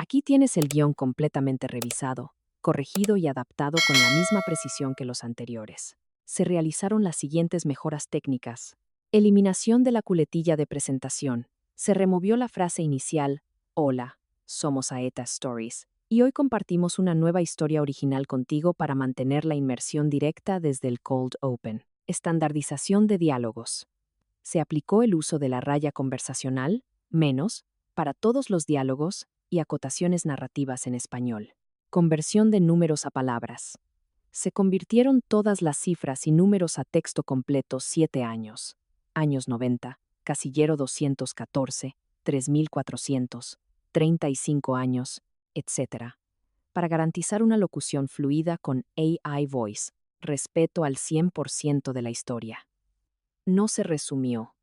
Aquí tienes el guión completamente revisado, corregido y adaptado con la misma precisión que los anteriores. Se realizaron las siguientes mejoras técnicas. Eliminación de la culetilla de presentación. Se removió la frase inicial, Hola, somos Aeta Stories, y hoy compartimos una nueva historia original contigo para mantener la inmersión directa desde el Cold Open. Estandardización de diálogos. Se aplicó el uso de la raya conversacional, menos, para todos los diálogos y acotaciones narrativas en español. Conversión de números a palabras. Se convirtieron todas las cifras y números a texto completo 7 años. Años 90, casillero 214, 3400, 35 años, etc. Para garantizar una locución fluida con AI Voice, respeto al 100% de la historia. No se resumió,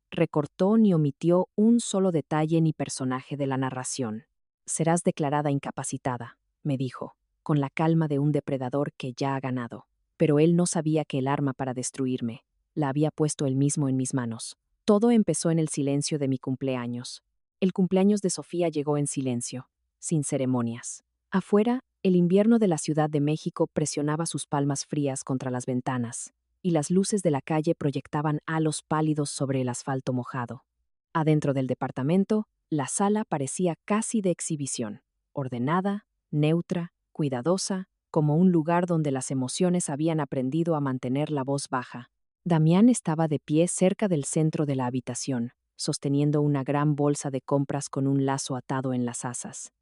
recortó ni omitió un solo detalle ni personaje de la narración. Serás declarada incapacitada, me dijo, con la calma de un depredador que ya ha ganado. Pero él no sabía que el arma para destruirme la había puesto él mismo en mis manos. Todo empezó en el silencio de mi cumpleaños. El cumpleaños de Sofía llegó en silencio, sin ceremonias. Afuera, el invierno de la Ciudad de México presionaba sus palmas frías contra las ventanas, y las luces de la calle proyectaban halos pálidos sobre el asfalto mojado. Adentro del departamento, la sala parecía casi de exhibición, ordenada, neutra, cuidadosa, como un lugar donde las emociones habían aprendido a mantener la voz baja. Damián estaba de pie cerca del centro de la habitación, sosteniendo una gran bolsa de compras con un lazo atado en las asas.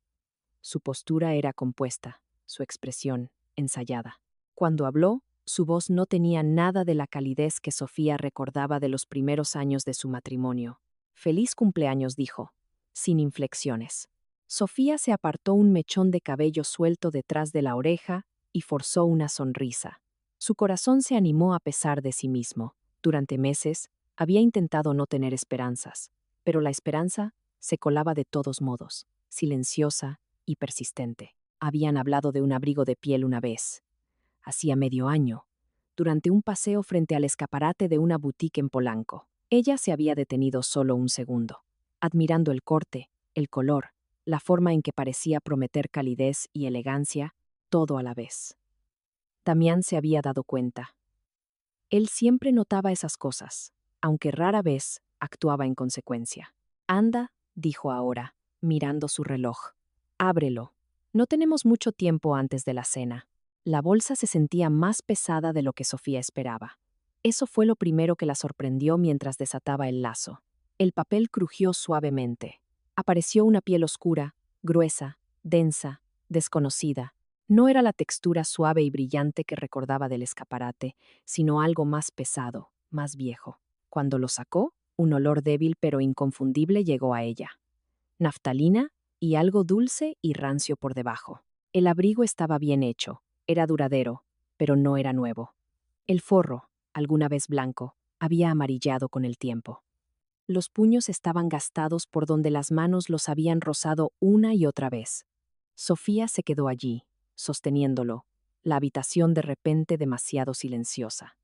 Su postura era compuesta, su expresión ensayada. Cuando habló, su voz no tenía nada de la calidez que Sofía recordaba de los primeros años de su matrimonio. Feliz cumpleaños, dijo, sin inflexiones. Sofía se apartó un mechón de cabello suelto detrás de la oreja y forzó una sonrisa. Su corazón se animó a pesar de sí mismo. Durante meses, había intentado no tener esperanzas, pero la esperanza se colaba de todos modos, silenciosa y persistente. Habían hablado de un abrigo de piel una vez, hacía medio año, durante un paseo frente al escaparate de una boutique en Polanco. Ella se había detenido solo un segundo, admirando el corte, el color, la forma en que parecía prometer calidez y elegancia, todo a la vez. Damián se había dado cuenta. Él siempre notaba esas cosas, aunque rara vez actuaba en consecuencia. Anda, dijo ahora, mirando su reloj. Ábrelo. No tenemos mucho tiempo antes de la cena. La bolsa se sentía más pesada de lo que Sofía esperaba. Eso fue lo primero que la sorprendió mientras desataba el lazo. El papel crujió suavemente. Apareció una piel oscura, gruesa, densa, desconocida. No era la textura suave y brillante que recordaba del escaparate, sino algo más pesado, más viejo. Cuando lo sacó, un olor débil pero inconfundible llegó a ella. Naftalina y algo dulce y rancio por debajo. El abrigo estaba bien hecho, era duradero, pero no era nuevo. El forro, alguna vez blanco, había amarillado con el tiempo. Los puños estaban gastados por donde las manos los habían rozado una y otra vez. Sofía se quedó allí, sosteniéndolo, la habitación de repente demasiado silenciosa.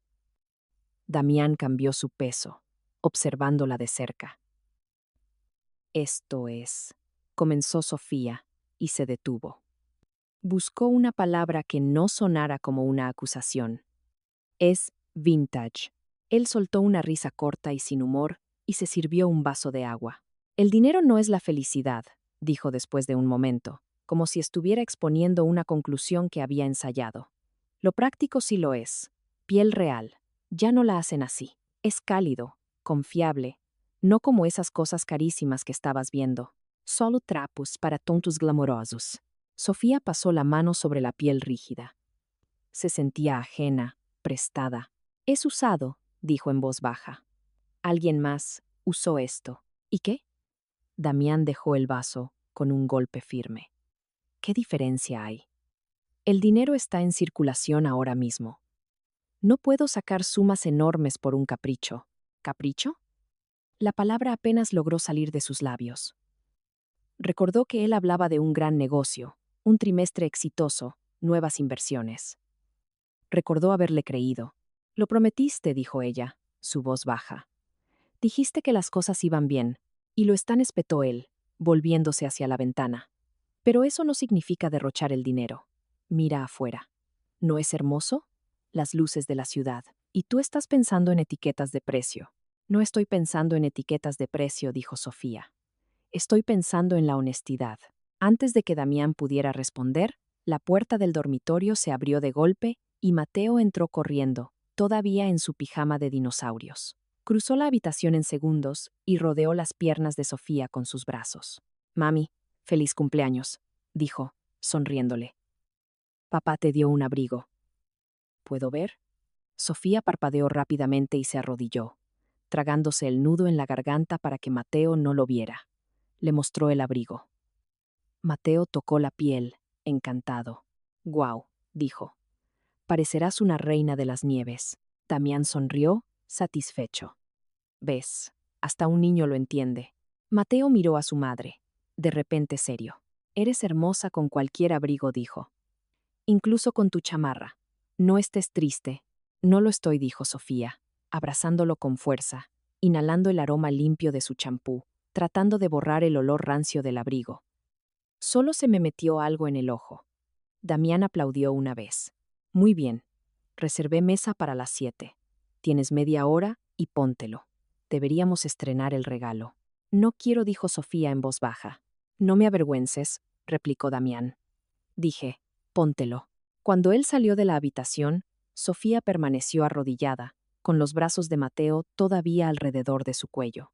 Damián cambió su peso, observándola de cerca. Esto es, comenzó Sofía, y se detuvo. Buscó una palabra que no sonara como una acusación. Es vintage. Él soltó una risa corta y sin humor, y se sirvió un vaso de agua. El dinero no es la felicidad, dijo después de un momento, como si estuviera exponiendo una conclusión que había ensayado. Lo práctico sí lo es. Piel real. Ya no la hacen así. Es cálido, confiable, no como esas cosas carísimas que estabas viendo. Solo trapos para tontos glamorosos. Sofía pasó la mano sobre la piel rígida. Se sentía ajena, prestada. Es usado, dijo en voz baja. Alguien más usó esto. ¿Y qué? Damián dejó el vaso con un golpe firme. ¿Qué diferencia hay? El dinero está en circulación ahora mismo. No puedo sacar sumas enormes por un capricho. ¿Capricho? La palabra apenas logró salir de sus labios. Recordó que él hablaba de un gran negocio, un trimestre exitoso, nuevas inversiones. Recordó haberle creído. Lo prometiste, dijo ella, su voz baja. Dijiste que las cosas iban bien, y lo están, espetó él, volviéndose hacia la ventana. Pero eso no significa derrochar el dinero. Mira afuera. ¿No es hermoso? Las luces de la ciudad. Y tú estás pensando en etiquetas de precio. No estoy pensando en etiquetas de precio, dijo Sofía. Estoy pensando en la honestidad. Antes de que Damián pudiera responder, la puerta del dormitorio se abrió de golpe y Mateo entró corriendo, todavía en su pijama de dinosaurios. Cruzó la habitación en segundos y rodeó las piernas de Sofía con sus brazos. Mami, feliz cumpleaños, dijo, sonriéndole. Papá te dio un abrigo. ¿Puedo ver? Sofía parpadeó rápidamente y se arrodilló, tragándose el nudo en la garganta para que Mateo no lo viera. Le mostró el abrigo. Mateo tocó la piel, encantado. «Guau», dijo. «Parecerás una reina de las nieves». Damián sonrió, satisfecho. «¿Ves? Hasta un niño lo entiende». Mateo miró a su madre, de repente serio. «Eres hermosa con cualquier abrigo», dijo. «Incluso con tu chamarra. No estés triste». «No lo estoy», dijo Sofía, abrazándolo con fuerza, inhalando el aroma limpio de su champú, tratando de borrar el olor rancio del abrigo. «Solo se me metió algo en el ojo». Damián aplaudió una vez. «Muy bien. Reservé mesa para las 7. Tienes media hora y póntelo. Deberíamos estrenar el regalo». «No quiero», dijo Sofía en voz baja. «No me avergüences», replicó Damián. Dije, «Póntelo». Cuando él salió de la habitación, Sofía permaneció arrodillada, con los brazos de Mateo todavía alrededor de su cuello.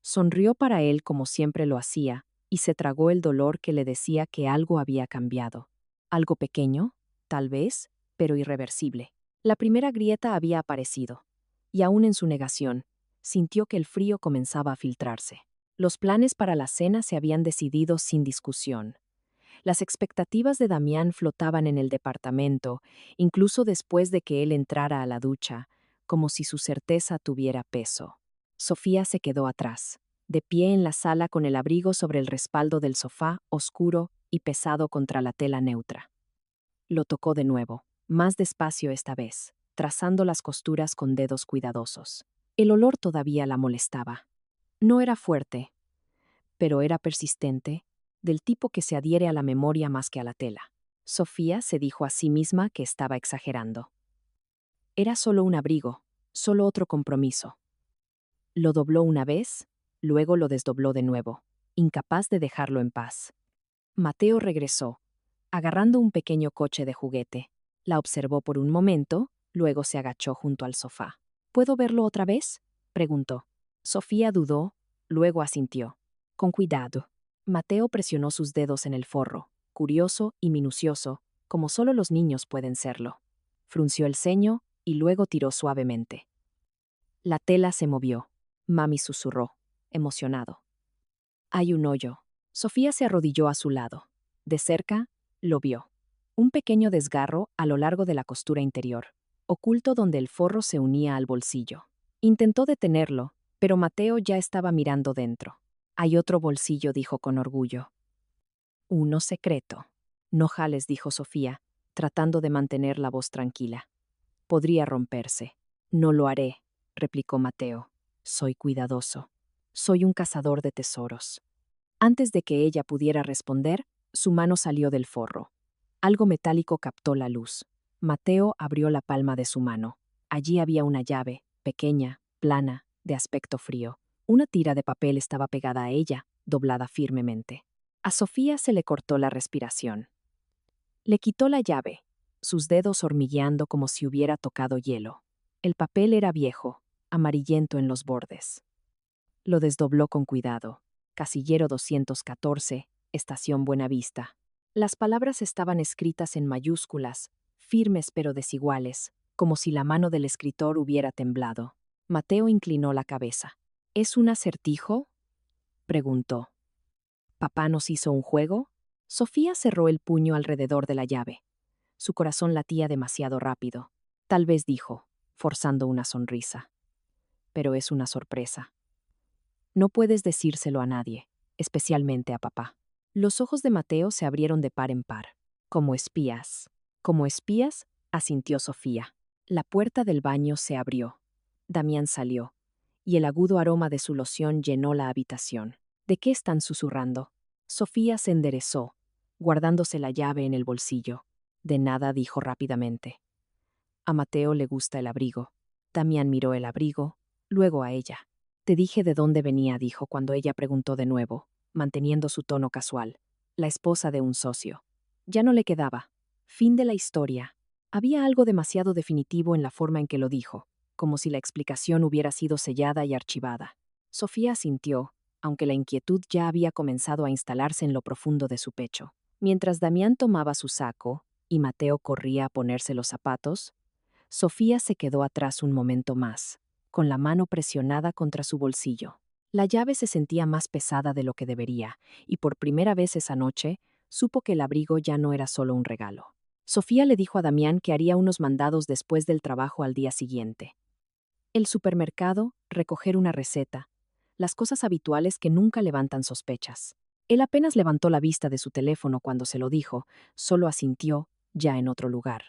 Sonrió para él como siempre lo hacía, y se tragó el dolor que le decía que algo había cambiado. Algo pequeño, tal vez, pero irreversible. La primera grieta había aparecido, y aún en su negación, sintió que el frío comenzaba a filtrarse. Los planes para la cena se habían decidido sin discusión. Las expectativas de Damián flotaban en el departamento, incluso después de que él entrara a la ducha, como si su certeza tuviera peso. Sofía se quedó atrás, de pie en la sala con el abrigo sobre el respaldo del sofá, oscuro y pesado contra la tela neutra. Lo tocó de nuevo, más despacio esta vez, trazando las costuras con dedos cuidadosos. El olor todavía la molestaba. No era fuerte, pero era persistente, del tipo que se adhiere a la memoria más que a la tela. Sofía se dijo a sí misma que estaba exagerando. Era solo un abrigo, solo otro compromiso. Lo dobló una vez, luego lo desdobló de nuevo, incapaz de dejarlo en paz. Mateo regresó, agarrando un pequeño coche de juguete. La observó por un momento, luego se agachó junto al sofá. ¿Puedo verlo otra vez?, preguntó. Sofía dudó, luego asintió. Con cuidado. Mateo presionó sus dedos en el forro, curioso y minucioso, como solo los niños pueden serlo. Frunció el ceño y luego tiró suavemente. La tela se movió. Mami susurró, emocionado. «Hay un hoyo». Sofía se arrodilló a su lado. De cerca, lo vio. Un pequeño desgarro a lo largo de la costura interior, oculto donde el forro se unía al bolsillo. Intentó detenerlo, pero Mateo ya estaba mirando dentro. «Hay otro bolsillo», dijo con orgullo. «Uno secreto». «No jales», dijo Sofía, tratando de mantener la voz tranquila. «Podría romperse». «No lo haré», replicó Mateo. «Soy cuidadoso. Soy un cazador de tesoros». Antes de que ella pudiera responder, su mano salió del forro. Algo metálico captó la luz. Mateo abrió la palma de su mano. Allí había una llave, pequeña, plana, de aspecto frío. Una tira de papel estaba pegada a ella, doblada firmemente. A Sofía se le cortó la respiración. Le quitó la llave, sus dedos hormigueando como si hubiera tocado hielo. El papel era viejo, amarillento en los bordes. Lo desdobló con cuidado. Casillero 214, Estación Buenavista. Las palabras estaban escritas en mayúsculas, firmes pero desiguales, como si la mano del escritor hubiera temblado. Mateo inclinó la cabeza. «¿Es un acertijo?», preguntó. «¿Papá nos hizo un juego?». Sofía cerró el puño alrededor de la llave. Su corazón latía demasiado rápido. Tal vez dijo, forzando una sonrisa. «Pero es una sorpresa. No puedes decírselo a nadie, especialmente a papá». Los ojos de Mateo se abrieron de par en par. «Como espías». «Como espías», asintió Sofía. La puerta del baño se abrió. Damián salió, y el agudo aroma de su loción llenó la habitación. «¿De qué están susurrando?». Sofía se enderezó, guardándose la llave en el bolsillo. De nada, dijo rápidamente. A Mateo le gusta el abrigo. Damián miró el abrigo, luego a ella. Te dije de dónde venía, dijo cuando ella preguntó de nuevo, manteniendo su tono casual. La esposa de un socio. Ya no le quedaba. Fin de la historia. Había algo demasiado definitivo en la forma en que lo dijo, como si la explicación hubiera sido sellada y archivada. Sofía sintió, aunque la inquietud ya había comenzado a instalarse en lo profundo de su pecho. Mientras Damián tomaba su saco y Mateo corría a ponerse los zapatos, Sofía se quedó atrás un momento más, con la mano presionada contra su bolsillo. La llave se sentía más pesada de lo que debería, y por primera vez esa noche, supo que el abrigo ya no era solo un regalo. Sofía le dijo a Damián que haría unos mandados después del trabajo al día siguiente. El supermercado, recoger una receta, las cosas habituales que nunca levantan sospechas. Él apenas levantó la vista de su teléfono cuando se lo dijo, solo asintió, ya en otro lugar.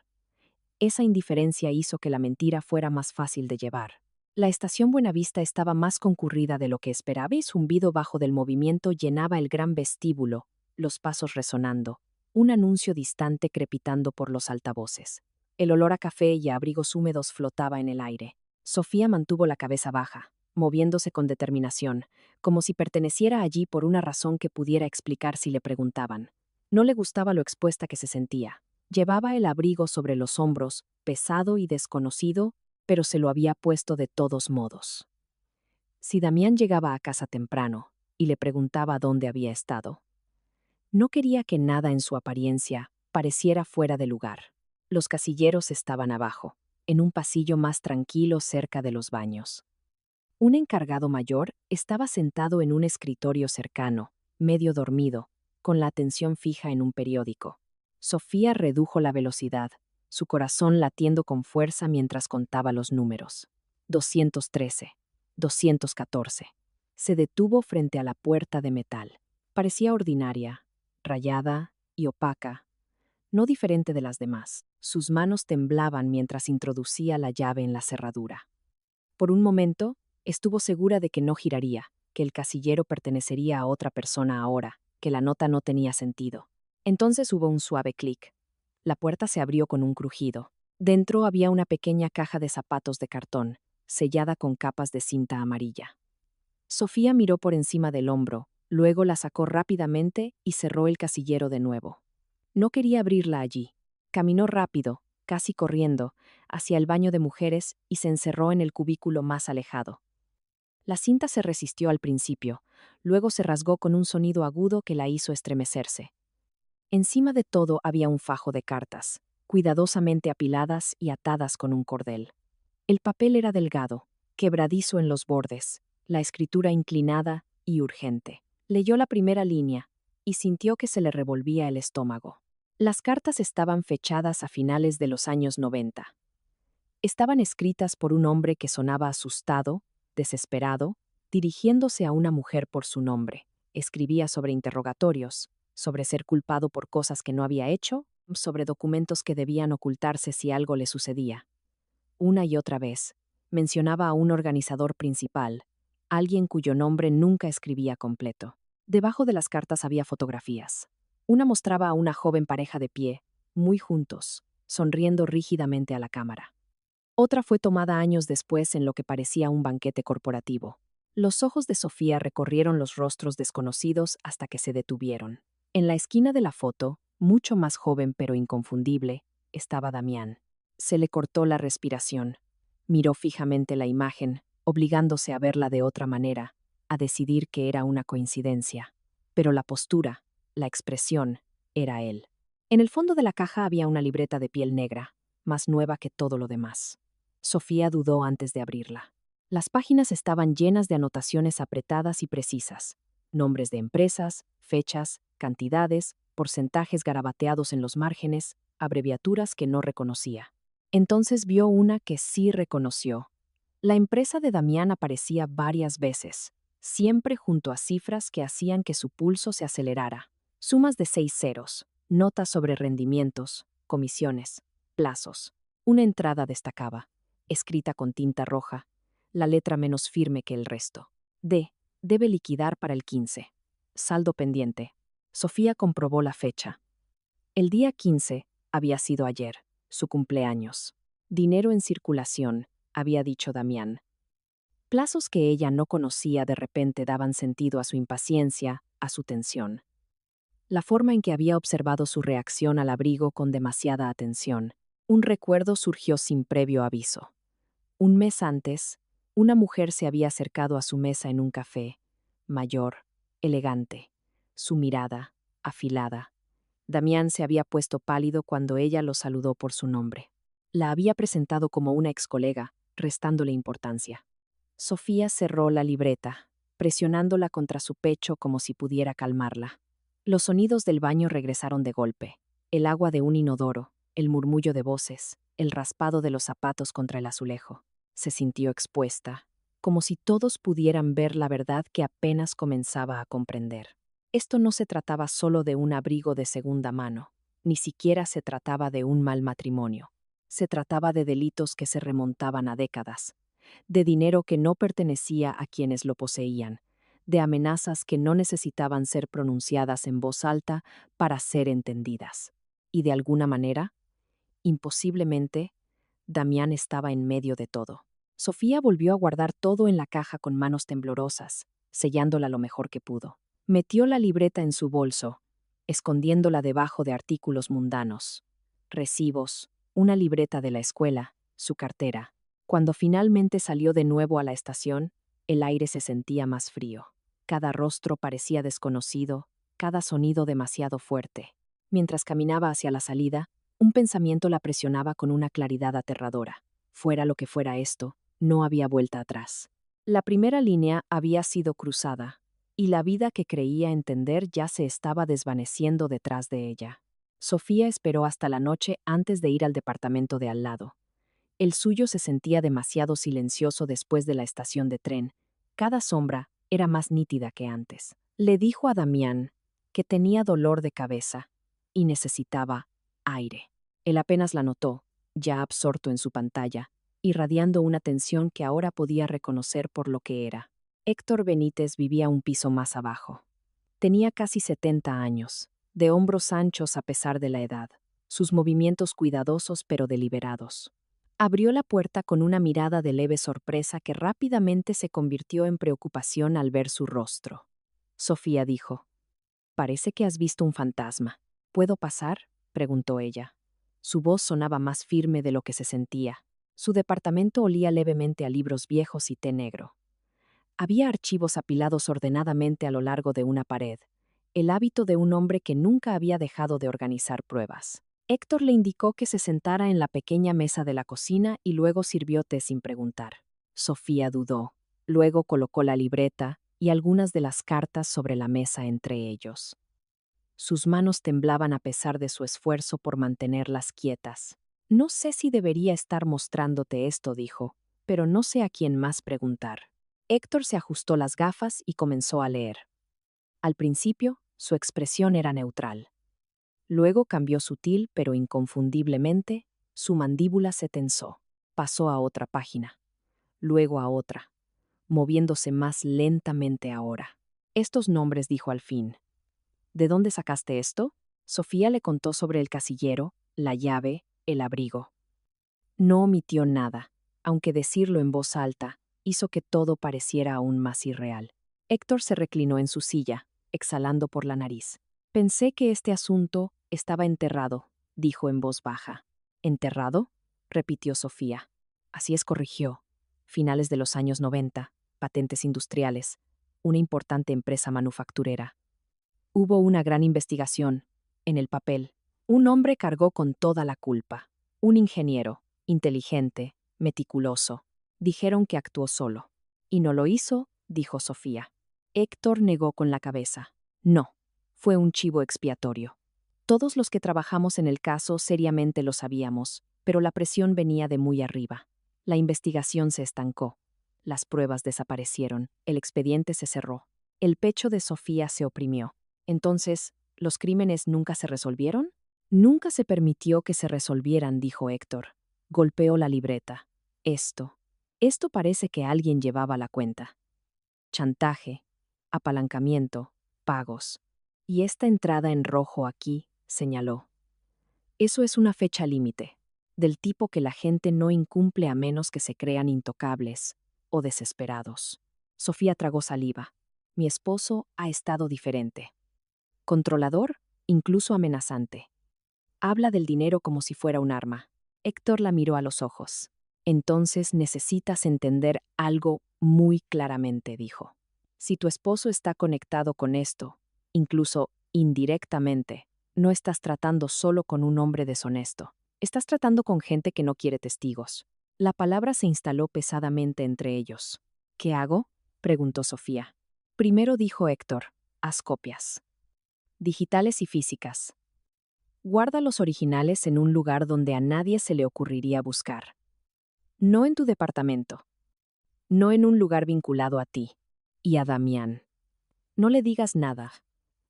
Esa indiferencia hizo que la mentira fuera más fácil de llevar. La estación Buenavista estaba más concurrida de lo que esperaba y zumbido bajo del movimiento llenaba el gran vestíbulo, los pasos resonando, un anuncio distante crepitando por los altavoces. El olor a café y a abrigos húmedos flotaba en el aire. Sofía mantuvo la cabeza baja, moviéndose con determinación, como si perteneciera allí por una razón que pudiera explicar si le preguntaban. No le gustaba lo expuesta que se sentía. Llevaba el abrigo sobre los hombros, pesado y desconocido, pero se lo había puesto de todos modos. Si Damián llegaba a casa temprano y le preguntaba dónde había estado, no quería que nada en su apariencia pareciera fuera de lugar. Los casilleros estaban abajo, en un pasillo más tranquilo cerca de los baños. Un encargado mayor estaba sentado en un escritorio cercano, medio dormido, con la atención fija en un periódico. Sofía redujo la velocidad, su corazón latiendo con fuerza mientras contaba los números. 213, 214. Se detuvo frente a la puerta de metal. Parecía ordinaria, rayada y opaca, no diferente de las demás. Sus manos temblaban mientras introducía la llave en la cerradura. Por un momento, estuvo segura de que no giraría, que el casillero pertenecería a otra persona ahora, que la nota no tenía sentido. Entonces hubo un suave clic. La puerta se abrió con un crujido. Dentro había una pequeña caja de zapatos de cartón, sellada con capas de cinta amarilla. Sofía miró por encima del hombro, luego la sacó rápidamente y cerró el casillero de nuevo. No quería abrirla allí. Caminó rápido, casi corriendo, hacia el baño de mujeres y se encerró en el cubículo más alejado. La cinta se resistió al principio, luego se rasgó con un sonido agudo que la hizo estremecerse. Encima de todo había un fajo de cartas, cuidadosamente apiladas y atadas con un cordel. El papel era delgado, quebradizo en los bordes, la escritura inclinada y urgente. Leyó la primera línea y sintió que se le revolvía el estómago. Las cartas estaban fechadas a finales de los años 90. Estaban escritas por un hombre que sonaba asustado, desesperado, dirigiéndose a una mujer por su nombre. Escribía sobre interrogatorios, sobre ser culpado por cosas que no había hecho, sobre documentos que debían ocultarse si algo le sucedía. Una y otra vez, mencionaba a un organizador principal, alguien cuyo nombre nunca escribía completo. Debajo de las cartas había fotografías. Una mostraba a una joven pareja de pie, muy juntos, sonriendo rígidamente a la cámara. Otra fue tomada años después en lo que parecía un banquete corporativo. Los ojos de Sofía recorrieron los rostros desconocidos hasta que se detuvieron. En la esquina de la foto, mucho más joven pero inconfundible, estaba Damián. Se le cortó la respiración. Miró fijamente la imagen, obligándose a verla de otra manera, a decidir que era una coincidencia. Pero la postura, la expresión, era él. En el fondo de la caja había una libreta de piel negra, más nueva que todo lo demás. Sofía dudó antes de abrirla. Las páginas estaban llenas de anotaciones apretadas y precisas, nombres de empresas, fechas, cantidades, porcentajes garabateados en los márgenes, abreviaturas que no reconocía. Entonces vio una que sí reconoció. La empresa de Damián aparecía varias veces, siempre junto a cifras que hacían que su pulso se acelerara. Sumas de 6 ceros, notas sobre rendimientos, comisiones, plazos. Una entrada destacaba, escrita con tinta roja, la letra menos firme que el resto. D. Debe liquidar para el 15. Saldo pendiente, Sofía comprobó la fecha. El día 15 había sido ayer, su cumpleaños. Dinero en circulación, había dicho Damián. Plazos que ella no conocía de repente daban sentido a su impaciencia, a su tensión. La forma en que había observado su reacción al abrigo con demasiada atención. Un recuerdo surgió sin previo aviso. Un mes antes, una mujer se había acercado a su mesa en un café, mayor, elegante, su mirada, afilada. Damián se había puesto pálido cuando ella lo saludó por su nombre. La había presentado como una excolega, restándole importancia. Sofía cerró la libreta, presionándola contra su pecho como si pudiera calmarla. Los sonidos del baño regresaron de golpe. El agua de un inodoro, el murmullo de voces, el raspado de los zapatos contra el azulejo. Se sintió expuesta, como si todos pudieran ver la verdad que apenas comenzaba a comprender. Esto no se trataba solo de un abrigo de segunda mano, ni siquiera se trataba de un mal matrimonio. Se trataba de delitos que se remontaban a décadas, de dinero que no pertenecía a quienes lo poseían, de amenazas que no necesitaban ser pronunciadas en voz alta para ser entendidas. Y de alguna manera, imposiblemente, Damián estaba en medio de todo. Sofía volvió a guardar todo en la caja con manos temblorosas, sellándola lo mejor que pudo. Metió la libreta en su bolso, escondiéndola debajo de artículos mundanos, recibos, una libreta de la escuela, su cartera. Cuando finalmente salió de nuevo a la estación, el aire se sentía más frío. Cada rostro parecía desconocido, cada sonido demasiado fuerte. Mientras caminaba hacia la salida, un pensamiento la presionaba con una claridad aterradora. Fuera lo que fuera esto, no había vuelta atrás. La primera línea había sido cruzada, y la vida que creía entender ya se estaba desvaneciendo detrás de ella. Sofía esperó hasta la noche antes de ir al departamento de al lado. El suyo se sentía demasiado silencioso después de la estación de tren. Cada sombra era más nítida que antes. Le dijo a Damián que tenía dolor de cabeza y necesitaba aire. Él apenas la notó, ya absorto en su pantalla, irradiando una tensión que ahora podía reconocer por lo que era. Héctor Benítez vivía un piso más abajo. Tenía casi 70 años, de hombros anchos a pesar de la edad, sus movimientos cuidadosos pero deliberados. Abrió la puerta con una mirada de leve sorpresa que rápidamente se convirtió en preocupación al ver su rostro. Sofía dijo: «Parece que has visto un fantasma. ¿Puedo pasar?», preguntó ella. Su voz sonaba más firme de lo que se sentía. Su departamento olía levemente a libros viejos y té negro. Había archivos apilados ordenadamente a lo largo de una pared, el hábito de un hombre que nunca había dejado de organizar pruebas. Héctor le indicó que se sentara en la pequeña mesa de la cocina y luego sirvió té sin preguntar. Sofía dudó. Luego colocó la libreta y algunas de las cartas sobre la mesa entre ellos. Sus manos temblaban a pesar de su esfuerzo por mantenerlas quietas. «No sé si debería estar mostrándote esto», dijo, «pero no sé a quién más preguntar». Héctor se ajustó las gafas y comenzó a leer. Al principio, su expresión era neutral. Luego cambió sutil pero inconfundiblemente, su mandíbula se tensó. Pasó a otra página, luego a otra, moviéndose más lentamente ahora. «Estos nombres», dijo al fin. «¿De dónde sacaste esto?». Sofía le contó sobre el casillero, la llave, el abrigo. No omitió nada, aunque decirlo en voz alta hizo que todo pareciera aún más irreal. Héctor se reclinó en su silla, exhalando por la nariz. «Pensé que este asunto estaba enterrado», dijo en voz baja. «¿Enterrado?», repitió Sofía. Así es, corrigió. «Finales de los años 90, patentes industriales, una importante empresa manufacturera. Hubo una gran investigación. En el papel, un hombre cargó con toda la culpa. Un ingeniero, inteligente, meticuloso. Dijeron que actuó solo. Y no lo hizo», dijo Sofía. Héctor negó con la cabeza. «No, fue un chivo expiatorio. Todos los que trabajamos en el caso seriamente lo sabíamos, pero la presión venía de muy arriba. La investigación se estancó. Las pruebas desaparecieron, el expediente se cerró». El pecho de Sofía se oprimió. «Entonces, ¿los crímenes nunca se resolvieron?». «Nunca se permitió que se resolvieran», dijo Héctor. Golpeó la libreta. Esto parece que alguien llevaba la cuenta. Chantaje, apalancamiento, pagos. Y esta entrada en rojo aquí, señaló. Eso es una fecha límite, del tipo que la gente no incumple a menos que se crean intocables o desesperados. Sofía tragó saliva. Mi esposo ha estado diferente. Controlador, incluso amenazante. Habla del dinero como si fuera un arma. Héctor la miró a los ojos. Entonces necesitas entender algo muy claramente, dijo. Si tu esposo está conectado con esto, incluso indirectamente, no estás tratando solo con un hombre deshonesto. Estás tratando con gente que no quiere testigos. La palabra se instaló pesadamente entre ellos. ¿Qué hago? Preguntó Sofía. Primero dijo Héctor, haz copias. Digitales y físicas. Guarda los originales en un lugar donde a nadie se le ocurriría buscar. No en tu departamento. No en un lugar vinculado a ti y a Damián. No le digas nada,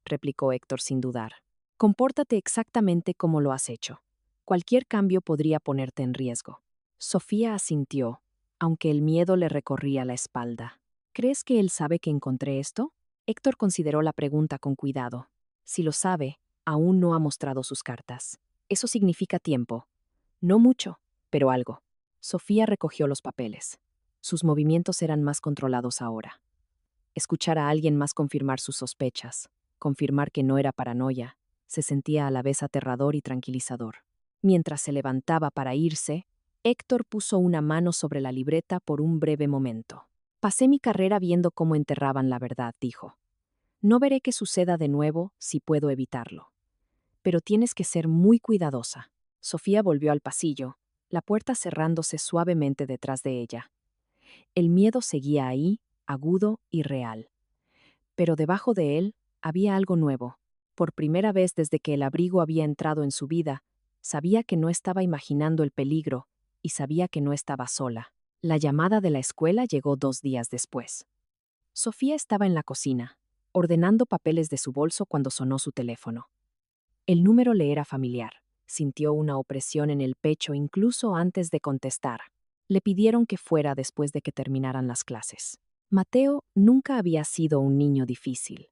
replicó Héctor sin dudar. Compórtate exactamente como lo has hecho. Cualquier cambio podría ponerte en riesgo. Sofía asintió, aunque el miedo le recorría la espalda. ¿Crees que él sabe que encontré esto? Héctor consideró la pregunta con cuidado. Si lo sabe, aún no ha mostrado sus cartas. Eso significa tiempo. No mucho, pero algo. Sofía recogió los papeles. Sus movimientos eran más controlados ahora. Escuchar a alguien más confirmar sus sospechas, confirmar que no era paranoia, se sentía a la vez aterrador y tranquilizador. Mientras se levantaba para irse, Héctor puso una mano sobre la libreta por un breve momento. Pasé mi carrera viendo cómo enterraban la verdad, dijo. No veré que suceda de nuevo si puedo evitarlo. Pero tienes que ser muy cuidadosa. Sofía volvió al pasillo, la puerta cerrándose suavemente detrás de ella. El miedo seguía ahí, agudo y real. Pero debajo de él había algo nuevo. Por primera vez desde que el abrigo había entrado en su vida, sabía que no estaba imaginando el peligro y sabía que no estaba sola. La llamada de la escuela llegó 2 días después. Sofía estaba en la cocina, ordenando papeles de su bolso cuando sonó su teléfono. El número le era familiar. Sintió una opresión en el pecho incluso antes de contestar. Le pidieron que fuera después de que terminaran las clases. Mateo nunca había sido un niño difícil.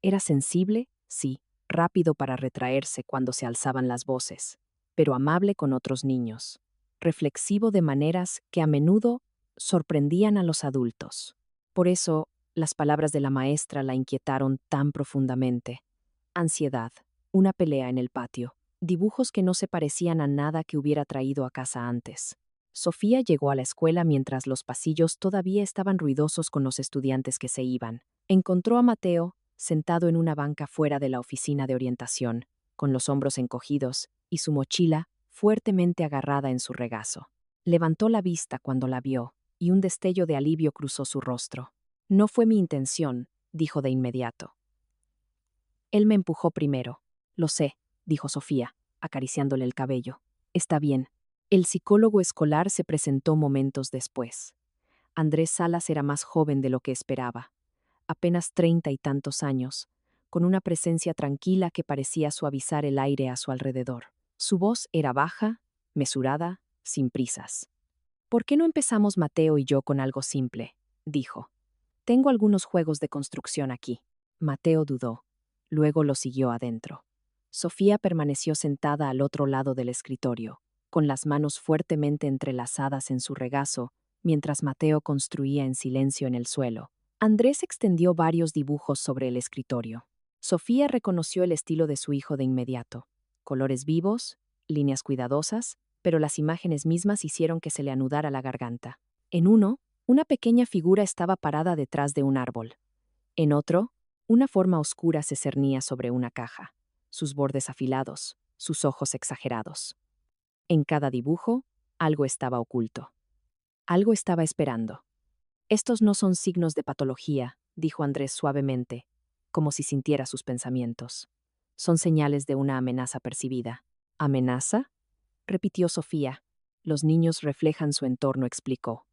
Era sensible, sí, rápido para retraerse cuando se alzaban las voces, pero amable con otros niños, reflexivo de maneras que a menudo sorprendían a los adultos. Por eso, las palabras de la maestra la inquietaron tan profundamente. Ansiedad, una pelea en el patio, dibujos que no se parecían a nada que hubiera traído a casa antes. Sofía llegó a la escuela mientras los pasillos todavía estaban ruidosos con los estudiantes que se iban. Encontró a Mateo, sentado en una banca fuera de la oficina de orientación, con los hombros encogidos y su mochila fuertemente agarrada en su regazo. Levantó la vista cuando la vio, y un destello de alivio cruzó su rostro. No fue mi intención, dijo de inmediato. Él me empujó primero. Lo sé, dijo Sofía, acariciándole el cabello. Está bien. El psicólogo escolar se presentó momentos después. Andrés Salas era más joven de lo que esperaba, apenas 30 y tantos años, con una presencia tranquila que parecía suavizar el aire a su alrededor. Su voz era baja, mesurada, sin prisas. ¿Por qué no empezamos Mateo y yo con algo simple? Dijo. Tengo algunos juegos de construcción aquí. Mateo dudó. Luego lo siguió adentro. Sofía permaneció sentada al otro lado del escritorio, con las manos fuertemente entrelazadas en su regazo, mientras Mateo construía en silencio en el suelo. Andrés extendió varios dibujos sobre el escritorio. Sofía reconoció el estilo de su hijo de inmediato. Colores vivos, líneas cuidadosas, pero las imágenes mismas hicieron que se le anudara la garganta. En uno, una pequeña figura estaba parada detrás de un árbol. En otro, una forma oscura se cernía sobre una caja, sus bordes afilados, sus ojos exagerados. En cada dibujo, algo estaba oculto. Algo estaba esperando. Estos no son signos de patología, dijo Andrés suavemente, como si sintiera sus pensamientos. Son señales de una amenaza percibida. ¿Amenaza? Repitió Sofía. Los niños reflejan su entorno, explicó.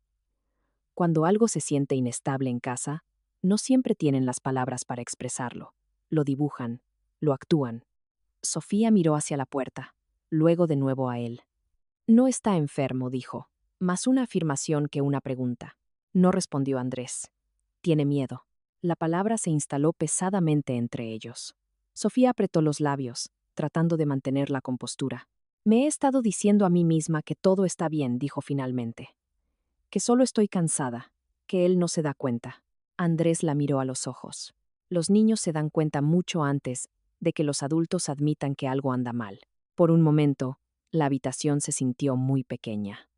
Cuando algo se siente inestable en casa, no siempre tienen las palabras para expresarlo. Lo dibujan, lo actúan. Sofía miró hacia la puerta, luego de nuevo a él. No está enfermo, dijo, más una afirmación que una pregunta. No respondió Andrés. Tiene miedo. La palabra se instaló pesadamente entre ellos. Sofía apretó los labios, tratando de mantener la compostura. Me he estado diciendo a mí misma que todo está bien, dijo finalmente. Que solo estoy cansada, que él no se da cuenta. Andrés la miró a los ojos. Los niños se dan cuenta mucho antes de que los adultos admitan que algo anda mal. Por un momento, la habitación se sintió muy pequeña.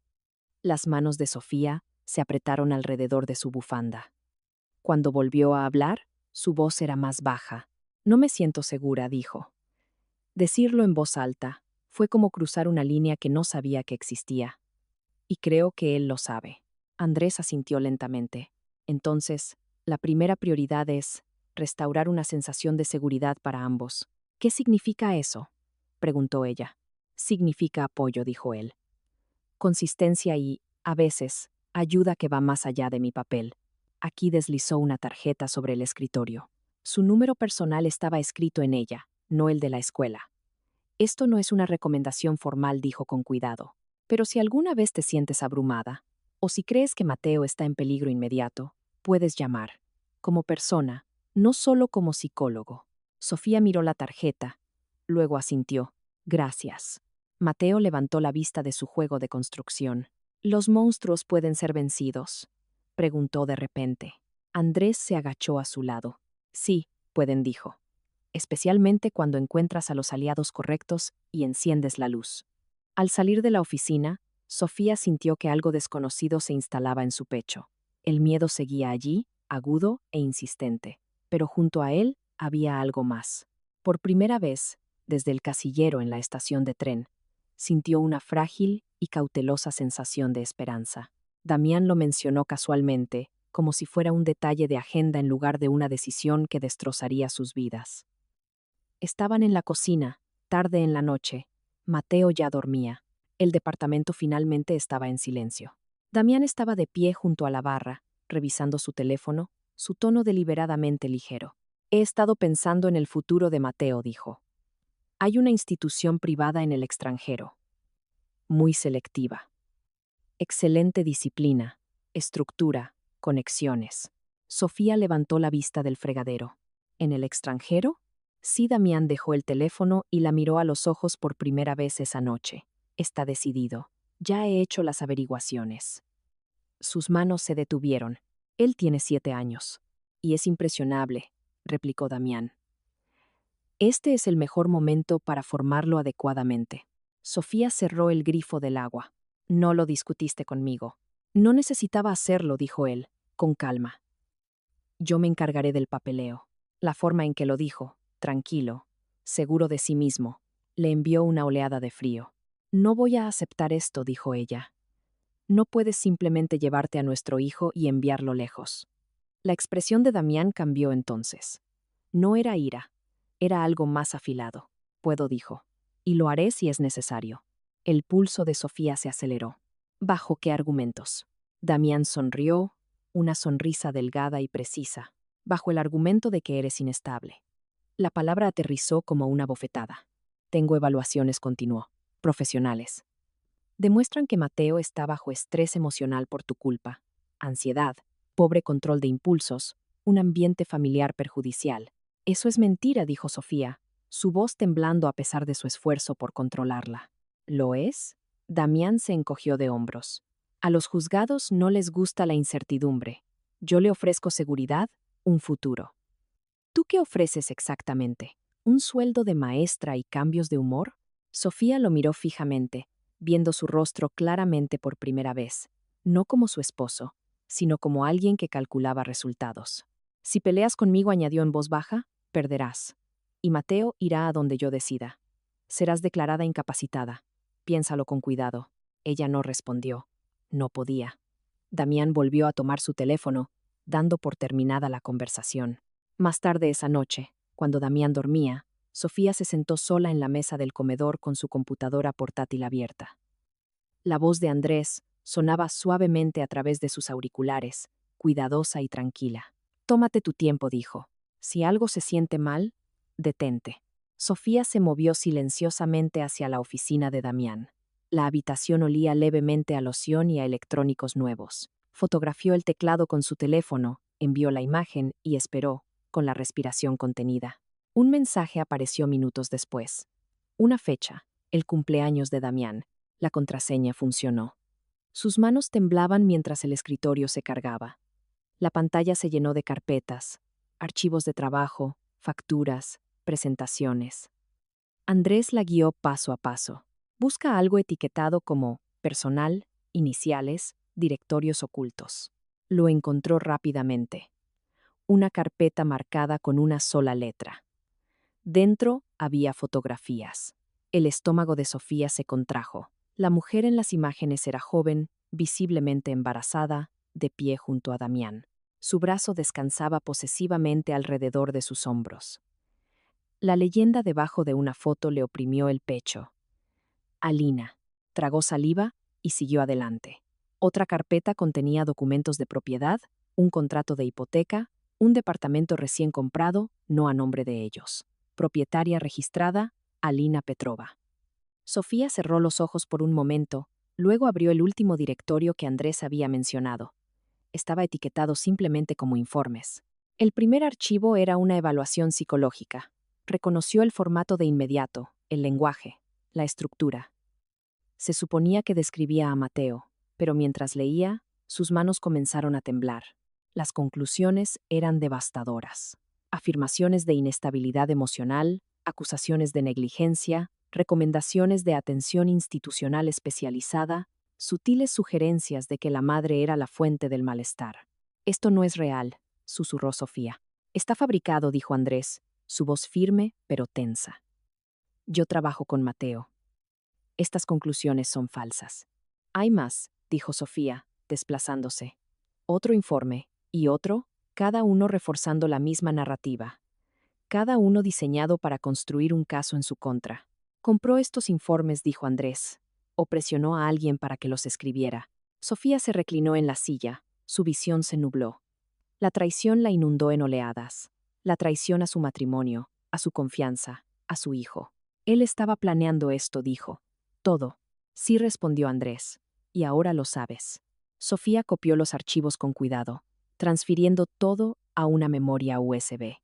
Las manos de Sofía se apretaron alrededor de su bufanda. Cuando volvió a hablar, su voz era más baja. No me siento segura, dijo. Decirlo en voz alta fue como cruzar una línea que no sabía que existía. Y creo que él lo sabe. Andrés asintió lentamente. Entonces, la primera prioridad es restaurar una sensación de seguridad para ambos. ¿Qué significa eso? Preguntó ella. Significa apoyo, dijo él. Consistencia y, a veces, ayuda que va más allá de mi papel. Aquí deslizó una tarjeta sobre el escritorio. Su número personal estaba escrito en ella, no el de la escuela. Esto no es una recomendación formal, dijo con cuidado. Pero si alguna vez te sientes abrumada, o si crees que Mateo está en peligro inmediato, puedes llamar. Como persona, no solo como psicólogo. Sofía miró la tarjeta, luego asintió. Gracias. Mateo levantó la vista de su juego de construcción. ¿Los monstruos pueden ser vencidos? Preguntó de repente. Andrés se agachó a su lado. Sí, pueden, dijo. Especialmente cuando encuentras a los aliados correctos y enciendes la luz. Al salir de la oficina, Sofía sintió que algo desconocido se instalaba en su pecho. El miedo seguía allí, agudo e insistente, pero junto a él había algo más. Por primera vez, desde el casillero en la estación de tren, sintió una frágil y cautelosa sensación de esperanza. Damián lo mencionó casualmente, como si fuera un detalle de agenda en lugar de una decisión que destrozaría sus vidas. Estaban en la cocina, tarde en la noche. Mateo ya dormía. El departamento finalmente estaba en silencio. Damián estaba de pie junto a la barra, revisando su teléfono, su tono deliberadamente ligero. He estado pensando en el futuro de Mateo, dijo. Hay una institución privada en el extranjero. Muy selectiva. Excelente disciplina, estructura, conexiones. Sofía levantó la vista del fregadero. ¿En el extranjero? Sí, Damián dejó el teléfono y la miró a los ojos por primera vez esa noche. Está decidido. Ya he hecho las averiguaciones. Sus manos se detuvieron. Él tiene 7 años. Y es impresionable, replicó Damián. Este es el mejor momento para formarlo adecuadamente. Sofía cerró el grifo del agua. No lo discutiste conmigo. No necesitaba hacerlo, dijo él, con calma. Yo me encargaré del papeleo. La forma en que lo dijo, tranquilo, seguro de sí mismo, le envió una oleada de frío. No voy a aceptar esto, dijo ella. No puedes simplemente llevarte a nuestro hijo y enviarlo lejos. La expresión de Damián cambió entonces. No era ira, era algo más afilado. Puedo, dijo, y lo haré si es necesario. El pulso de Sofía se aceleró. ¿Bajo qué argumentos? Damián sonrió, una sonrisa delgada y precisa, bajo el argumento de que eres inestable. La palabra aterrizó como una bofetada. Tengo evaluaciones, continuó, profesionales. Demuestran que Mateo está bajo estrés emocional por tu culpa, ansiedad, pobre control de impulsos, un ambiente familiar perjudicial. Eso es mentira, dijo Sofía, su voz temblando a pesar de su esfuerzo por controlarla. ¿Lo es? Damián se encogió de hombros. A los juzgados no les gusta la incertidumbre. Yo le ofrezco seguridad, un futuro. ¿Tú qué ofreces exactamente? ¿Un sueldo de maestra y cambios de humor? Sofía lo miró fijamente, viendo su rostro claramente por primera vez, no como su esposo, sino como alguien que calculaba resultados. Si peleas conmigo, añadió en voz baja, perderás. Y Mateo irá a donde yo decida. Serás declarada incapacitada. Piénsalo con cuidado. Ella no respondió. No podía. Damián volvió a tomar su teléfono, dando por terminada la conversación. Más tarde esa noche, cuando Damián dormía, Sofía se sentó sola en la mesa del comedor con su computadora portátil abierta. La voz de Andrés sonaba suavemente a través de sus auriculares, cuidadosa y tranquila. Tómate tu tiempo, dijo. Si algo se siente mal, detente. Sofía se movió silenciosamente hacia la oficina de Damián. La habitación olía levemente a loción y a electrónicos nuevos. Fotografió el teclado con su teléfono, envió la imagen y esperó, con la respiración contenida. Un mensaje apareció minutos después. Una fecha, el cumpleaños de Damián. La contraseña funcionó. Sus manos temblaban mientras el escritorio se cargaba. La pantalla se llenó de carpetas, archivos de trabajo, facturas, presentaciones. Andrés la guió paso a paso. Busca algo etiquetado como personal, iniciales, directorios ocultos. Lo encontró rápidamente. Una carpeta marcada con una sola letra. Dentro había fotografías. El estómago de Sofía se contrajo. La mujer en las imágenes era joven, visiblemente embarazada, de pie junto a Damián. Su brazo descansaba posesivamente alrededor de sus hombros. La leyenda debajo de una foto le oprimió el pecho. Alina. Tragó saliva y siguió adelante. Otra carpeta contenía documentos de propiedad, un contrato de hipoteca, un departamento recién comprado, no a nombre de ellos. Propietaria registrada, Alina Petrova. Sofía cerró los ojos por un momento, luego abrió el último directorio que Andrés había mencionado. Estaba etiquetado simplemente como informes. El primer archivo era una evaluación psicológica. Reconoció el formato de inmediato, el lenguaje, la estructura. Se suponía que describía a Mateo, pero mientras leía, sus manos comenzaron a temblar. Las conclusiones eran devastadoras. Afirmaciones de inestabilidad emocional, acusaciones de negligencia, recomendaciones de atención institucional especializada, sutiles sugerencias de que la madre era la fuente del malestar. Esto no es real, susurró Sofía. Está fabricado, dijo Andrés, su voz firme pero tensa. Yo trabajo con Mateo. Estas conclusiones son falsas. Hay más, dijo Sofía, desplazándose. Otro informe, y otro, cada uno reforzando la misma narrativa. Cada uno diseñado para construir un caso en su contra. Compró estos informes, dijo Andrés, o presionó a alguien para que los escribiera. Sofía se reclinó en la silla, su visión se nubló. La traición la inundó en oleadas. La traición a su matrimonio, a su confianza, a su hijo. Él estaba planeando esto, dijo. Todo. Sí, respondió Andrés. Y ahora lo sabes. Sofía copió los archivos con cuidado, transfiriendo todo a una memoria USB.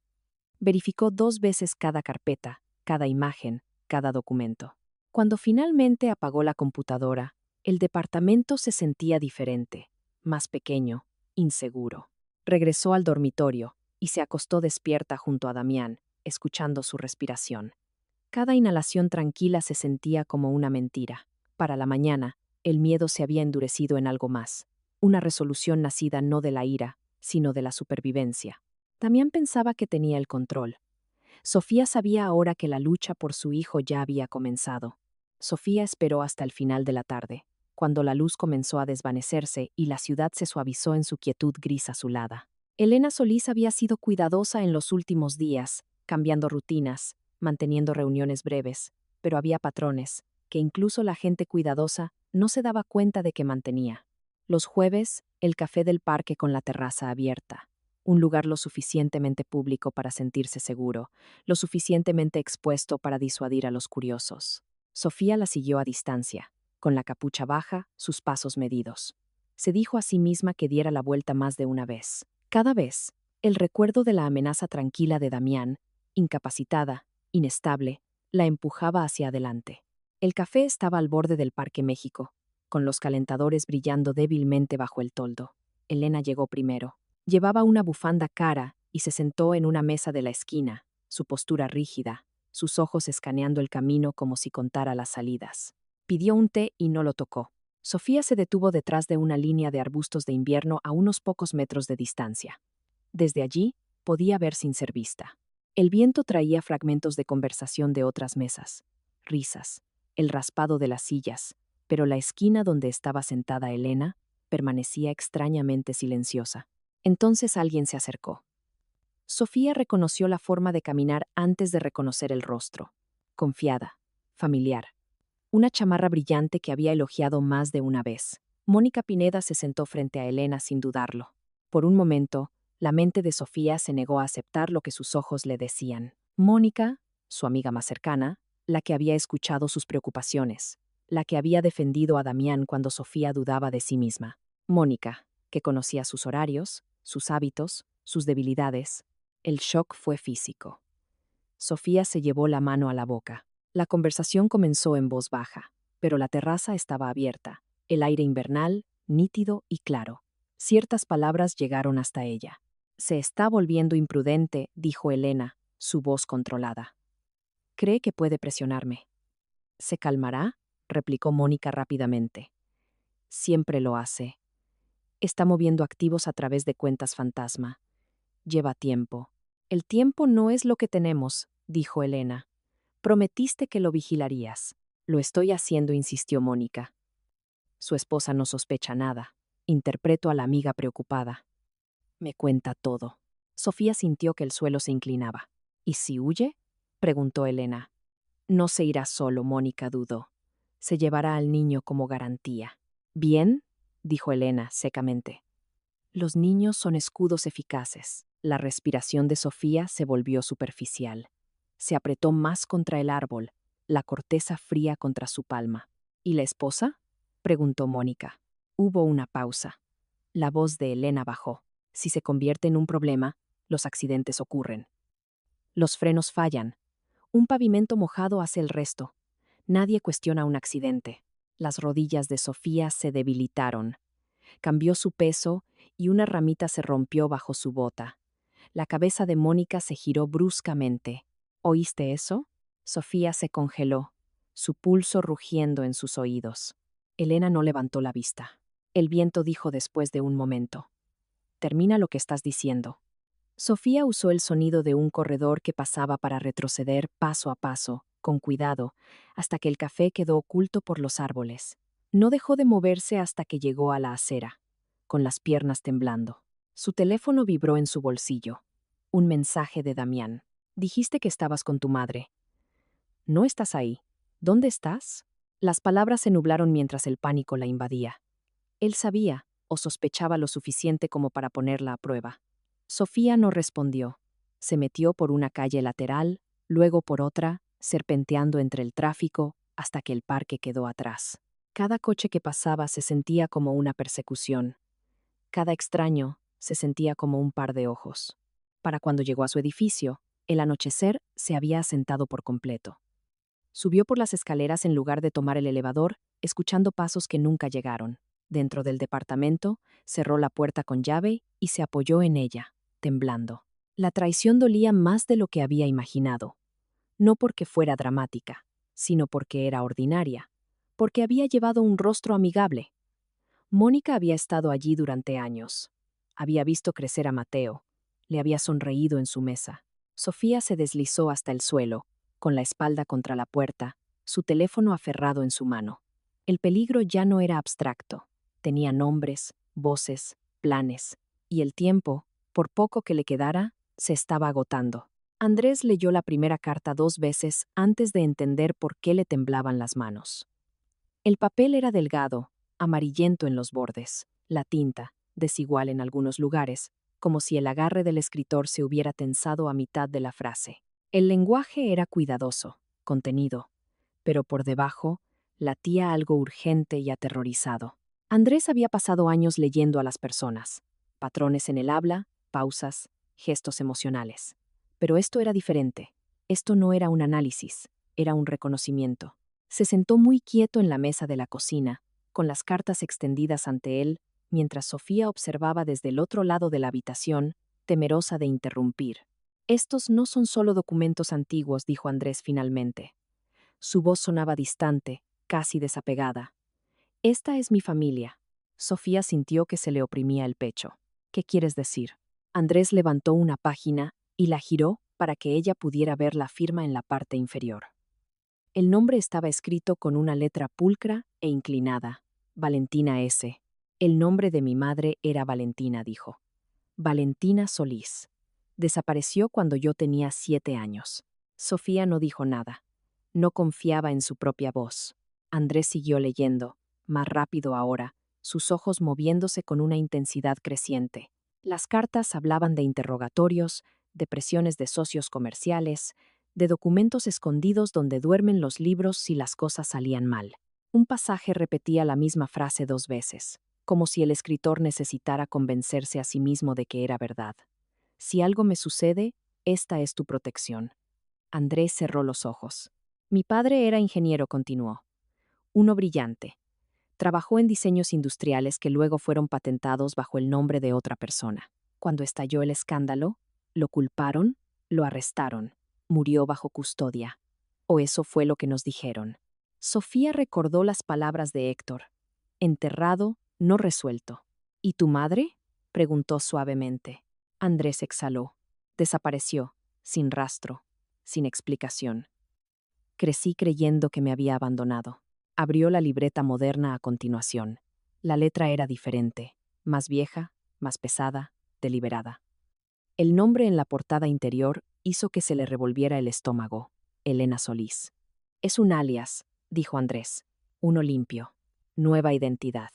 Verificó 2 veces cada carpeta, cada imagen, cada documento. Cuando finalmente apagó la computadora, el departamento se sentía diferente, más pequeño, inseguro. Regresó al dormitorio y se acostó despierta junto a Damián, escuchando su respiración. Cada inhalación tranquila se sentía como una mentira. Para la mañana, el miedo se había endurecido en algo más, una resolución nacida no de la ira, sino de la supervivencia. Damián pensaba que tenía el control. Sofía sabía ahora que la lucha por su hijo ya había comenzado. Sofía esperó hasta el final de la tarde, cuando la luz comenzó a desvanecerse y la ciudad se suavizó en su quietud gris azulada. Elena Solís había sido cuidadosa en los últimos días, cambiando rutinas, manteniendo reuniones breves, pero había patrones, que incluso la gente cuidadosa no se daba cuenta de que mantenía. Los jueves, el café del parque con la terraza abierta. Un lugar lo suficientemente público para sentirse seguro, lo suficientemente expuesto para disuadir a los curiosos. Sofía la siguió a distancia, con la capucha baja, sus pasos medidos. Se dijo a sí misma que diera la vuelta más de una vez. Cada vez, el recuerdo de la amenaza tranquila de Damián, incapacitada, inestable, la empujaba hacia adelante. El café estaba al borde del Parque México, con los calentadores brillando débilmente bajo el toldo. Elena llegó primero. Llevaba una bufanda cara y se sentó en una mesa de la esquina, su postura rígida, sus ojos escaneando el camino como si contara las salidas. Pidió un té y no lo tocó. Sofía se detuvo detrás de una línea de arbustos de invierno a unos pocos metros de distancia. Desde allí, podía ver sin ser vista. El viento traía fragmentos de conversación de otras mesas, risas, el raspado de las sillas, pero la esquina donde estaba sentada Elena permanecía extrañamente silenciosa. Entonces alguien se acercó. Sofía reconoció la forma de caminar antes de reconocer el rostro. Confiada, familiar. Una chamarra brillante que había elogiado más de una vez. Mónica Pineda se sentó frente a Elena sin dudarlo. Por un momento, la mente de Sofía se negó a aceptar lo que sus ojos le decían. Mónica, su amiga más cercana, la que había escuchado sus preocupaciones, la que había defendido a Damián cuando Sofía dudaba de sí misma. Mónica, que conocía sus horarios, sus hábitos, sus debilidades. El shock fue físico. Sofía se llevó la mano a la boca. La conversación comenzó en voz baja, pero la terraza estaba abierta, el aire invernal, nítido y claro. Ciertas palabras llegaron hasta ella. Se está volviendo imprudente, dijo Elena, su voz controlada. Cree que puede presionarme. ¿Se calmará? Replicó Mónica rápidamente. Siempre lo hace. Está moviendo activos a través de cuentas fantasma. Lleva tiempo. El tiempo no es lo que tenemos, dijo Elena. Prometiste que lo vigilarías. Lo estoy haciendo, insistió Mónica. Su esposa no sospecha nada. Interpretó a la amiga preocupada. Me cuenta todo. Sofía sintió que el suelo se inclinaba. ¿Y si huye? Preguntó Elena. No se irá solo, Mónica dudó. Se llevará al niño como garantía. Bien, dijo Elena secamente. Los niños son escudos eficaces. La respiración de Sofía se volvió superficial. Se apretó más contra el árbol, la corteza fría contra su palma. ¿Y la esposa? Preguntó Mónica. Hubo una pausa. La voz de Elena bajó. Si se convierte en un problema, los accidentes ocurren. Los frenos fallan. Un pavimento mojado hace el resto. Nadie cuestiona un accidente. Las rodillas de Sofía se debilitaron. Cambió su peso y una ramita se rompió bajo su bota. La cabeza de Mónica se giró bruscamente. ¿Oíste eso? Sofía se congeló, su pulso rugiendo en sus oídos. Elena no levantó la vista. El viento dijo después de un momento. Termina lo que estás diciendo. Sofía usó el sonido de un corredor que pasaba para retroceder paso a paso, con cuidado, hasta que el café quedó oculto por los árboles. No dejó de moverse hasta que llegó a la acera, con las piernas temblando. Su teléfono vibró en su bolsillo. Un mensaje de Damián. Dijiste que estabas con tu madre. No estás ahí. ¿Dónde estás? Las palabras se nublaron mientras el pánico la invadía. Él sabía, o sospechaba lo suficiente como para ponerla a prueba. Sofía no respondió. Se metió por una calle lateral, luego por otra, serpenteando entre el tráfico, hasta que el parque quedó atrás. Cada coche que pasaba se sentía como una persecución. Cada extraño se sentía como un par de ojos. Para cuando llegó a su edificio, el anochecer se había asentado por completo. Subió por las escaleras en lugar de tomar el elevador, escuchando pasos que nunca llegaron. Dentro del departamento, cerró la puerta con llave y se apoyó en ella, temblando. La traición dolía más de lo que había imaginado. No porque fuera dramática, sino porque era ordinaria, porque había llevado un rostro amigable. Mónica había estado allí durante años. Había visto crecer a Mateo. Le había sonreído en su mesa. Sofía se deslizó hasta el suelo, con la espalda contra la puerta, su teléfono aferrado en su mano. El peligro ya no era abstracto. Tenía nombres, voces, planes, y el tiempo, por poco que le quedara, se estaba agotando. Andrés leyó la primera carta 2 veces antes de entender por qué le temblaban las manos. El papel era delgado, amarillento en los bordes, la tinta, desigual en algunos lugares, como si el agarre del escritor se hubiera tensado a mitad de la frase. El lenguaje era cuidadoso, contenido, pero por debajo latía algo urgente y aterrorizado. Andrés había pasado años leyendo a las personas, patrones en el habla, pausas, gestos emocionales. Pero esto era diferente. Esto no era un análisis, era un reconocimiento. Se sentó muy quieto en la mesa de la cocina, con las cartas extendidas ante él, mientras Sofía observaba desde el otro lado de la habitación, temerosa de interrumpir. Estos no son solo documentos antiguos, dijo Andrés finalmente. Su voz sonaba distante, casi desapegada. Esta es mi familia. Sofía sintió que se le oprimía el pecho. ¿Qué quieres decir? Andrés levantó una página y la giró para que ella pudiera ver la firma en la parte inferior. El nombre estaba escrito con una letra pulcra e inclinada. Valentina S. El nombre de mi madre era Valentina, dijo. Valentina Solís. Desapareció cuando yo tenía 7 años. Sofía no dijo nada. No confiaba en su propia voz. Andrés siguió leyendo, más rápido ahora, sus ojos moviéndose con una intensidad creciente. Las cartas hablaban de interrogatorios, de presiones de socios comerciales, de documentos escondidos donde duermen los libros si las cosas salían mal. Un pasaje repetía la misma frase 2 veces, como si el escritor necesitara convencerse a sí mismo de que era verdad. Si algo me sucede, esta es tu protección. Andrés cerró los ojos. Mi padre era ingeniero, continuó. Uno brillante. Trabajó en diseños industriales que luego fueron patentados bajo el nombre de otra persona. Cuando estalló el escándalo, lo culparon, lo arrestaron. Murió bajo custodia. O eso fue lo que nos dijeron. Sofía recordó las palabras de Héctor. Enterrado, no resuelto. ¿Y tu madre? Preguntó suavemente. Andrés exhaló. Desapareció, sin rastro, sin explicación. Crecí creyendo que me había abandonado. Abrió la libreta moderna a continuación. La letra era diferente, más vieja, más pesada, deliberada. El nombre en la portada interior hizo que se le revolviera el estómago. Elena Solís. Es un alias, dijo Andrés. Uno limpio. Nueva identidad.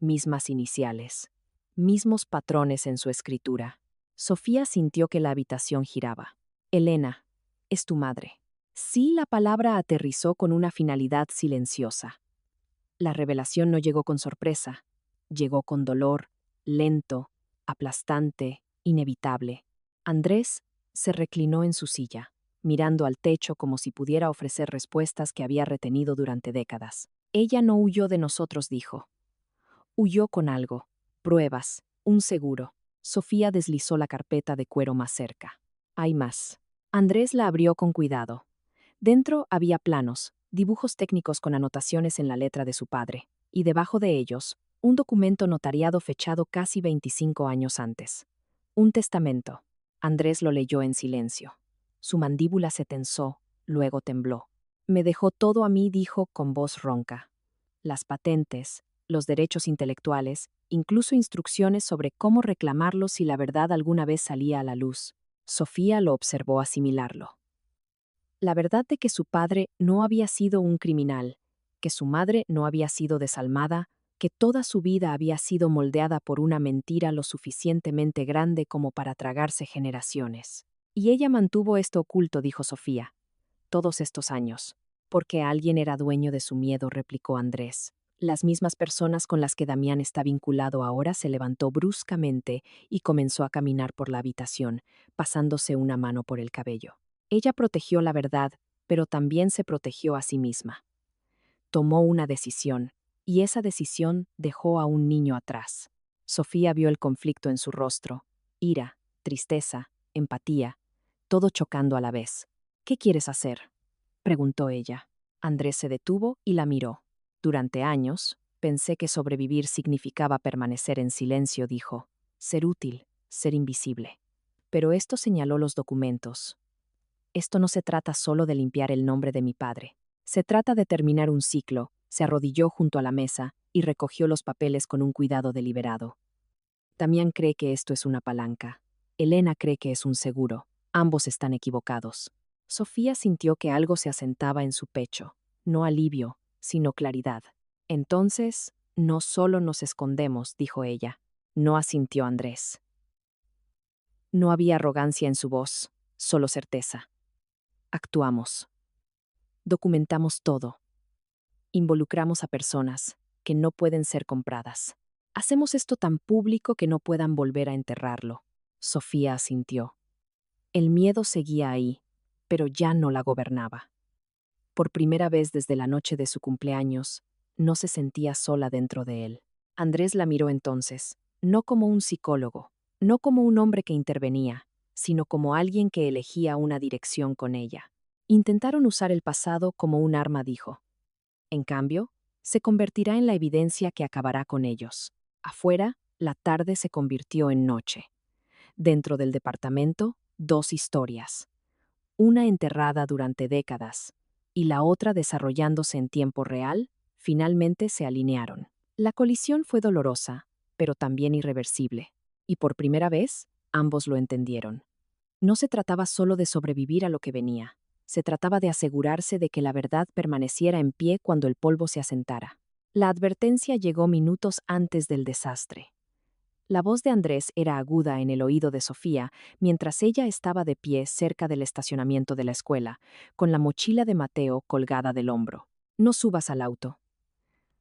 Mismas iniciales. Mismos patrones en su escritura. Sofía sintió que la habitación giraba. Elena, es tu madre. Sí, la palabra aterrizó con una finalidad silenciosa. La revelación no llegó con sorpresa. Llegó con dolor, lento, aplastante, inevitable. Andrés se reclinó en su silla, mirando al techo como si pudiera ofrecer respuestas que había retenido durante décadas. Ella no huyó de nosotros, dijo. Huyó con algo, pruebas, un seguro. Sofía deslizó la carpeta de cuero más cerca. Hay más. Andrés la abrió con cuidado. Dentro había planos, dibujos técnicos con anotaciones en la letra de su padre, y debajo de ellos, un documento notariado fechado casi 25 años antes. Un testamento. Andrés lo leyó en silencio. Su mandíbula se tensó, luego tembló. Me dejó todo a mí, dijo con voz ronca. Las patentes, los derechos intelectuales, incluso instrucciones sobre cómo reclamarlos si la verdad alguna vez salía a la luz. Sofía lo observó asimilarlo. La verdad de que su padre no había sido un criminal, que su madre no había sido desalmada, que toda su vida había sido moldeada por una mentira lo suficientemente grande como para tragarse generaciones. Y ella mantuvo esto oculto, dijo Sofía. Todos estos años. Porque alguien era dueño de su miedo, replicó Andrés. Las mismas personas con las que Damián está vinculado ahora se levantó bruscamente y comenzó a caminar por la habitación, pasándose una mano por el cabello. Ella protegió la verdad, pero también se protegió a sí misma. Tomó una decisión, y esa decisión dejó a un niño atrás. Sofía vio el conflicto en su rostro, ira, tristeza, empatía, todo chocando a la vez. ¿Qué quieres hacer?, preguntó ella. Andrés se detuvo y la miró. Durante años, pensé que sobrevivir significaba permanecer en silencio, dijo. Ser útil, ser invisible. Pero esto señaló los documentos. Esto no se trata solo de limpiar el nombre de mi padre. Se trata de terminar un ciclo. Se arrodilló junto a la mesa y recogió los papeles con un cuidado deliberado. Damián cree que esto es una palanca. Elena cree que es un seguro. Ambos están equivocados. Sofía sintió que algo se asentaba en su pecho. No alivio, sino claridad. Entonces, no solo nos escondemos, dijo ella. No asintió Andrés. No había arrogancia en su voz, solo certeza. Actuamos. Documentamos todo. Involucramos a personas que no pueden ser compradas. Hacemos esto tan público que no puedan volver a enterrarlo. Sofía asintió. El miedo seguía ahí, pero ya no la gobernaba. Por primera vez desde la noche de su cumpleaños, no se sentía sola dentro de él. Andrés la miró entonces, no como un psicólogo, no como un hombre que intervenía, sino como alguien que elegía una dirección con ella. Intentaron usar el pasado como un arma, dijo. En cambio, se convertirá en la evidencia que acabará con ellos. Afuera, la tarde se convirtió en noche. Dentro del departamento, dos historias. Una enterrada durante décadas y la otra desarrollándose en tiempo real, finalmente se alinearon. La colisión fue dolorosa, pero también irreversible. Y por primera vez, ambos lo entendieron. No se trataba solo de sobrevivir a lo que venía. Se trataba de asegurarse de que la verdad permaneciera en pie cuando el polvo se asentara. La advertencia llegó minutos antes del desastre. La voz de Andrés era aguda en el oído de Sofía mientras ella estaba de pie cerca del estacionamiento de la escuela, con la mochila de Mateo colgada del hombro. No subas al auto.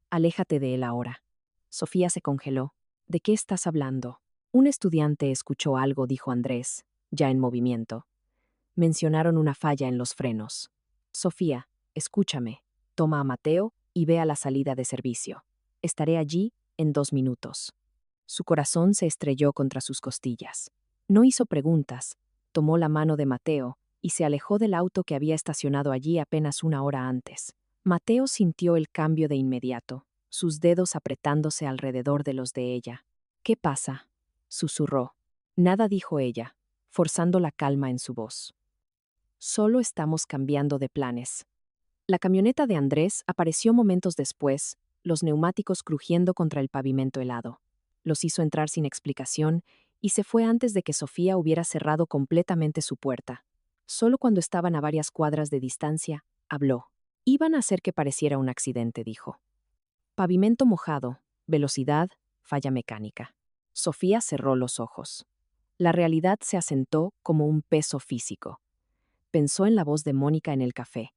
Aléjate de él ahora. Sofía se congeló. ¿De qué estás hablando? Un estudiante escuchó algo, dijo Andrés, ya en movimiento. Mencionaron una falla en los frenos. Sofía, escúchame, toma a Mateo y ve a la salida de servicio. Estaré allí en 2 minutos. Su corazón se estrelló contra sus costillas. No hizo preguntas, tomó la mano de Mateo y se alejó del auto que había estacionado allí apenas 1 hora antes. Mateo sintió el cambio de inmediato, sus dedos apretándose alrededor de los de ella. ¿Qué pasa?, susurró. Nada, dijo ella, forzando la calma en su voz. Solo estamos cambiando de planes. La camioneta de Andrés apareció momentos después, los neumáticos crujiendo contra el pavimento helado. Los hizo entrar sin explicación y se fue antes de que Sofía hubiera cerrado completamente su puerta. Solo cuando estaban a varias cuadras de distancia, habló. Iban a hacer que pareciera un accidente, dijo. Pavimento mojado, velocidad, falla mecánica. Sofía cerró los ojos. La realidad se asentó como un peso físico. Pensó en la voz de Mónica en el café.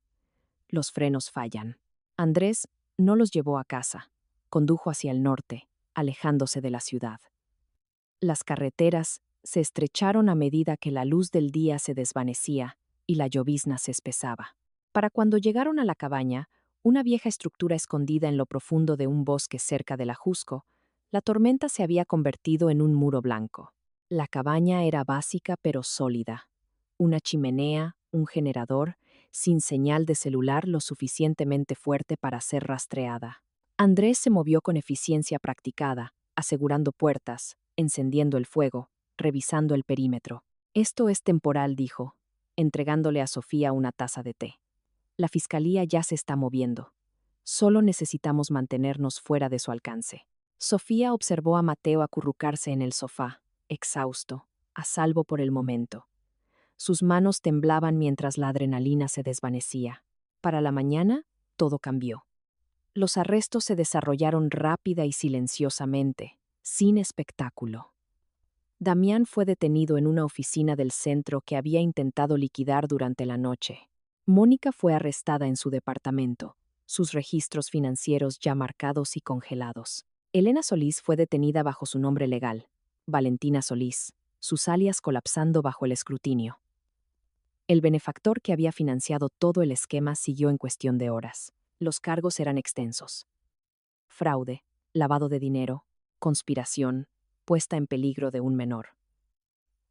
Los frenos fallan. Andrés no los llevó a casa. Condujo hacia el norte, alejándose de la ciudad. Las carreteras se estrecharon a medida que la luz del día se desvanecía y la llovizna se espesaba. Para cuando llegaron a la cabaña, una vieja estructura escondida en lo profundo de un bosque cerca del Ajusco, la tormenta se había convertido en un muro blanco. La cabaña era básica pero sólida. Una chimenea, un generador, sin señal de celular lo suficientemente fuerte para ser rastreada. Andrés se movió con eficiencia practicada, asegurando puertas, encendiendo el fuego, revisando el perímetro. Esto es temporal, dijo, entregándole a Sofía una taza de té. La fiscalía ya se está moviendo. Solo necesitamos mantenernos fuera de su alcance. Sofía observó a Mateo acurrucarse en el sofá, exhausto, a salvo por el momento. Sus manos temblaban mientras la adrenalina se desvanecía. Para la mañana, todo cambió. Los arrestos se desarrollaron rápida y silenciosamente, sin espectáculo. Damián fue detenido en una oficina del centro que había intentado liquidar durante la noche. Mónica fue arrestada en su departamento, sus registros financieros ya marcados y congelados. Elena Solís fue detenida bajo su nombre legal, Valentina Solís, sus alias colapsando bajo el escrutinio. El benefactor que había financiado todo el esquema siguió en cuestión de horas. Los cargos eran extensos. Fraude, lavado de dinero, conspiración, puesta en peligro de un menor.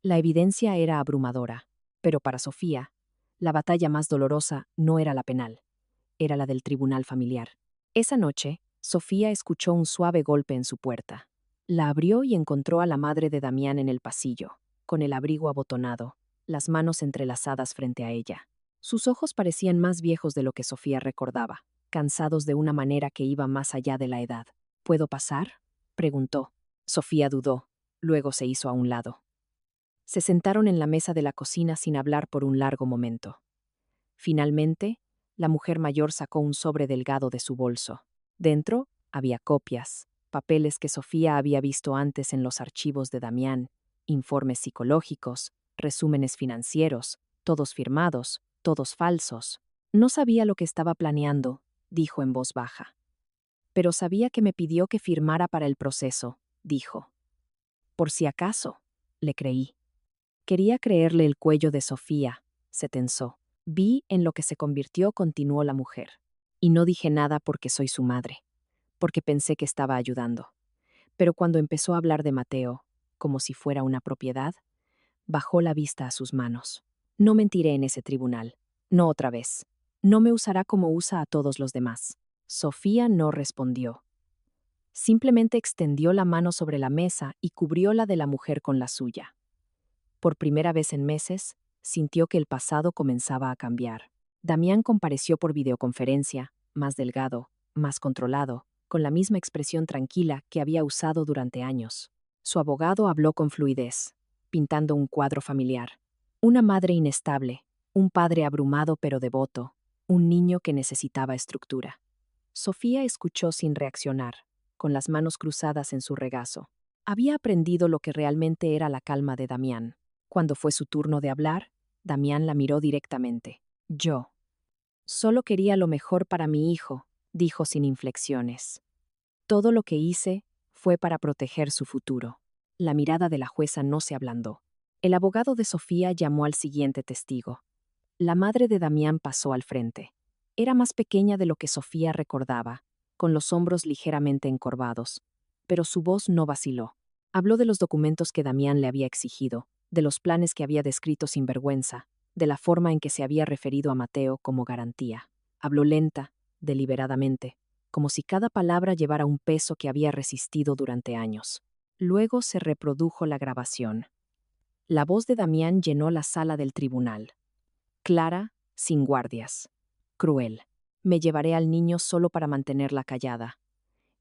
La evidencia era abrumadora, pero para Sofía, la batalla más dolorosa no era la penal, era la del tribunal familiar. Esa noche, Sofía escuchó un suave golpe en su puerta. La abrió y encontró a la madre de Damián en el pasillo, con el abrigo abotonado, las manos entrelazadas frente a ella. Sus ojos parecían más viejos de lo que Sofía recordaba, cansados de una manera que iba más allá de la edad. ¿Puedo pasar?, preguntó. Sofía dudó, luego se hizo a un lado. Se sentaron en la mesa de la cocina sin hablar por un largo momento. Finalmente, la mujer mayor sacó un sobre delgado de su bolso. Dentro había copias, papeles que Sofía había visto antes en los archivos de Damián, informes psicológicos, resúmenes financieros, todos firmados, todos falsos. No sabía lo que estaba planeando, dijo en voz baja. Pero sabía que me pidió que firmara para el proceso, dijo. Por si acaso, le creí. Quería creerle el cuello de Sofía, se tensó. Vi en lo que se convirtió, continuó la mujer. Y no dije nada porque soy su madre, porque pensé que estaba ayudando. Pero cuando empezó a hablar de Mateo, como si fuera una propiedad, bajó la vista a sus manos. No mentiré en ese tribunal. No otra vez. No me usará como usa a todos los demás. Sofía no respondió. Simplemente extendió la mano sobre la mesa y cubrió la de la mujer con la suya. Por primera vez en meses, sintió que el pasado comenzaba a cambiar. Damián compareció por videoconferencia, más delgado, más controlado, con la misma expresión tranquila que había usado durante años. Su abogado habló con fluidez, pintando un cuadro familiar. Una madre inestable, un padre abrumado pero devoto, un niño que necesitaba estructura. Sofía escuchó sin reaccionar, con las manos cruzadas en su regazo. Había aprendido lo que realmente era la calma de Damián. Cuando fue su turno de hablar, Damián la miró directamente. Yo. Solo quería lo mejor para mi hijo, dijo sin inflexiones. Todo lo que hice fue para proteger su futuro. La mirada de la jueza no se ablandó. El abogado de Sofía llamó al siguiente testigo. La madre de Damián pasó al frente. Era más pequeña de lo que Sofía recordaba, con los hombros ligeramente encorvados, pero su voz no vaciló. Habló de los documentos que Damián le había exigido, de los planes que había descrito sin vergüenza, de la forma en que se había referido a Mateo como garantía. Habló lenta, deliberadamente, como si cada palabra llevara un peso que había resistido durante años. Luego se reprodujo la grabación. La voz de Damián llenó la sala del tribunal. Clara, sin guardias. Cruel. Me llevaré al niño solo para mantenerla callada.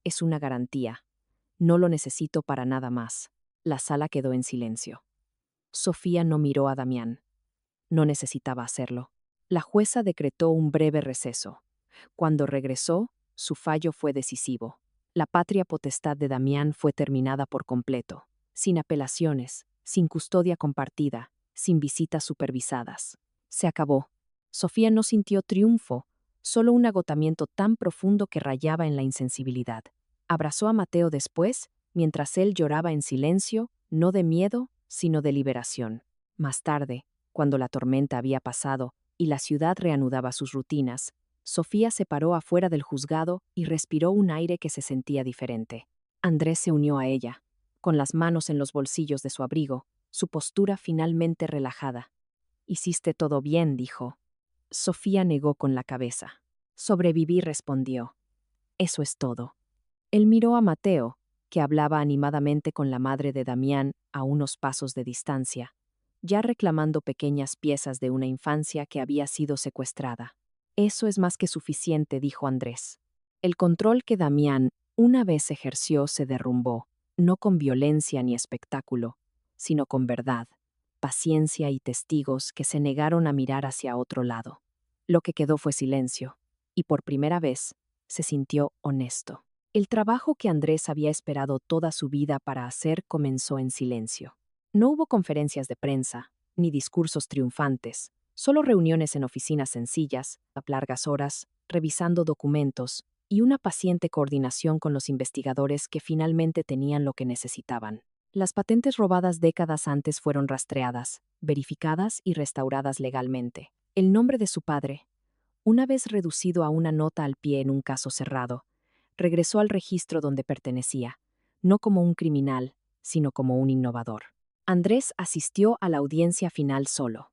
Es una garantía. No lo necesito para nada más. La sala quedó en silencio. Sofía no miró a Damián. No necesitaba hacerlo. La jueza decretó un breve receso. Cuando regresó, su fallo fue decisivo. La patria potestad de Damián fue terminada por completo, sin apelaciones, sin custodia compartida, sin visitas supervisadas. Se acabó. Sofía no sintió triunfo, solo un agotamiento tan profundo que rayaba en la insensibilidad. Abrazó a Mateo después, mientras él lloraba en silencio, no de miedo, sino de liberación. Más tarde, cuando la tormenta había pasado y la ciudad reanudaba sus rutinas, Sofía se paró afuera del juzgado y respiró un aire que se sentía diferente. Andrés se unió a ella, con las manos en los bolsillos de su abrigo, su postura finalmente relajada. «Hiciste todo bien», dijo. Sofía negó con la cabeza. «Sobreviví», respondió. «Eso es todo». Él miró a Mateo, que hablaba animadamente con la madre de Damián a unos pasos de distancia, ya reclamando pequeñas piezas de una infancia que había sido secuestrada. «Eso es más que suficiente», dijo Andrés. El control que Damián una vez ejerció se derrumbó, no con violencia ni espectáculo, sino con verdad, paciencia y testigos que se negaron a mirar hacia otro lado. Lo que quedó fue silencio, y por primera vez se sintió honesto. El trabajo que Andrés había esperado toda su vida para hacer comenzó en silencio. No hubo conferencias de prensa, ni discursos triunfantes, solo reuniones en oficinas sencillas, a largas horas, revisando documentos, y una paciente coordinación con los investigadores que finalmente tenían lo que necesitaban. Las patentes robadas décadas antes fueron rastreadas, verificadas y restauradas legalmente. El nombre de su padre, una vez reducido a una nota al pie en un caso cerrado, regresó al registro donde pertenecía, no como un criminal, sino como un innovador. Andrés asistió a la audiencia final solo.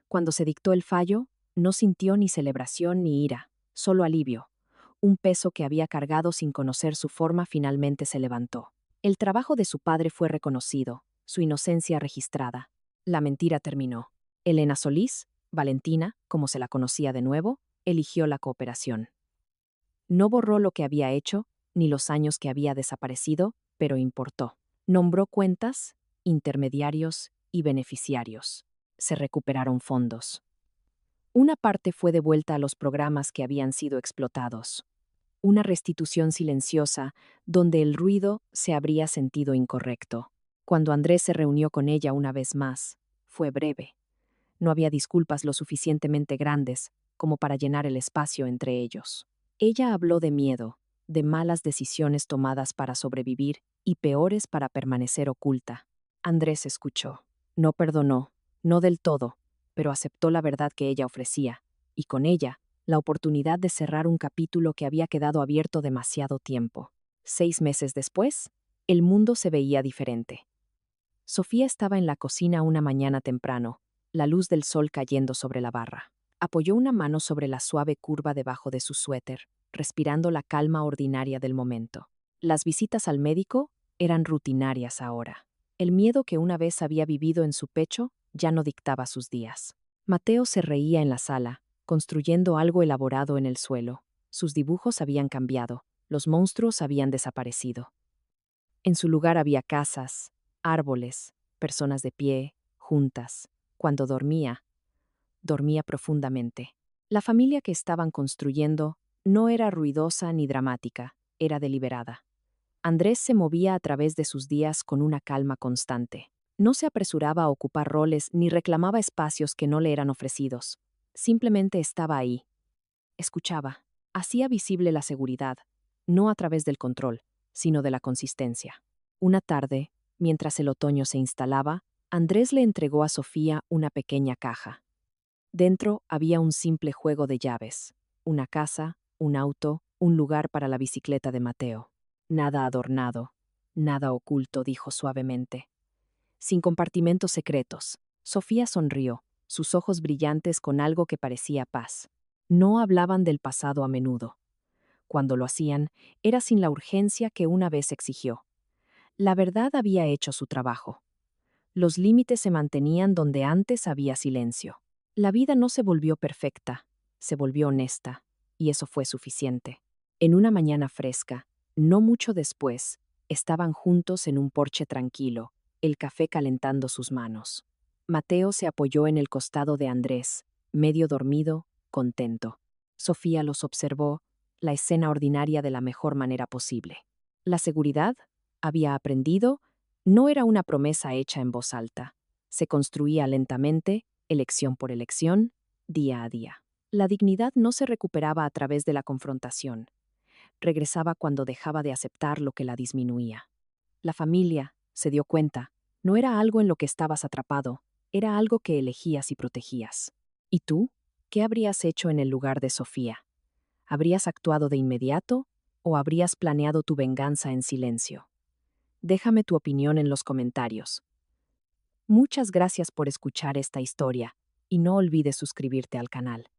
Cuando se dictó el fallo, no sintió ni celebración ni ira, solo alivio. Un peso que había cargado sin conocer su forma finalmente se levantó. El trabajo de su padre fue reconocido, su inocencia registrada. La mentira terminó. Elena Solís, Valentina, como se la conocía de nuevo, eligió la cooperación. No borró lo que había hecho, ni los años que había desaparecido, pero importó. Nombró cuentas, intermediarios y beneficiarios. Se recuperaron fondos. Una parte fue devuelta a los programas que habían sido explotados. Una restitución silenciosa donde el ruido se habría sentido incorrecto. Cuando Andrés se reunió con ella una vez más, fue breve. No había disculpas lo suficientemente grandes como para llenar el espacio entre ellos. Ella habló de miedo, de malas decisiones tomadas para sobrevivir y peores para permanecer oculta. Andrés escuchó. No perdonó, no del todo, pero aceptó la verdad que ella ofrecía, y con ella, la oportunidad de cerrar un capítulo que había quedado abierto demasiado tiempo. 6 meses después, el mundo se veía diferente. Sofía estaba en la cocina una mañana temprano, la luz del sol cayendo sobre la barra. Apoyó una mano sobre la suave curva debajo de su suéter, respirando la calma ordinaria del momento. Las visitas al médico eran rutinarias ahora. El miedo que una vez había vivido en su pecho ya no dictaba sus días. Mateo se reía en la sala, construyendo algo elaborado en el suelo. Sus dibujos habían cambiado, los monstruos habían desaparecido. En su lugar había casas, árboles, personas de pie, juntas. Cuando dormía profundamente. La familia que estaban construyendo no era ruidosa ni dramática, era deliberada. Andrés se movía a través de sus días con una calma constante. No se apresuraba a ocupar roles ni reclamaba espacios que no le eran ofrecidos. Simplemente estaba ahí. Escuchaba. Hacía visible la seguridad, no a través del control, sino de la consistencia. Una tarde, mientras el otoño se instalaba, Andrés le entregó a Sofía una pequeña caja. Dentro había un simple juego de llaves, una casa, un auto, un lugar para la bicicleta de Mateo. Nada adornado, nada oculto, dijo suavemente. Sin compartimentos secretos. Sofía sonrió, sus ojos brillantes con algo que parecía paz. No hablaban del pasado a menudo. Cuando lo hacían, era sin la urgencia que una vez exigió. La verdad había hecho su trabajo. Los límites se mantenían donde antes había silencio. La vida no se volvió perfecta, se volvió honesta, y eso fue suficiente. En una mañana fresca, no mucho después, estaban juntos en un porche tranquilo, el café calentando sus manos. Mateo se apoyó en el costado de Andrés, medio dormido, contento. Sofía los observó, la escena ordinaria de la mejor manera posible. La seguridad, había aprendido, no era una promesa hecha en voz alta. Se construía lentamente, elección por elección, día a día. La dignidad no se recuperaba a través de la confrontación. Regresaba cuando dejaba de aceptar lo que la disminuía. La familia, se dio cuenta, no era algo en lo que estabas atrapado, era algo que elegías y protegías. ¿Y tú? ¿Qué habrías hecho en el lugar de Sofía? ¿Habrías actuado de inmediato o habrías planeado tu venganza en silencio? Déjame tu opinión en los comentarios. Muchas gracias por escuchar esta historia y no olvides suscribirte al canal.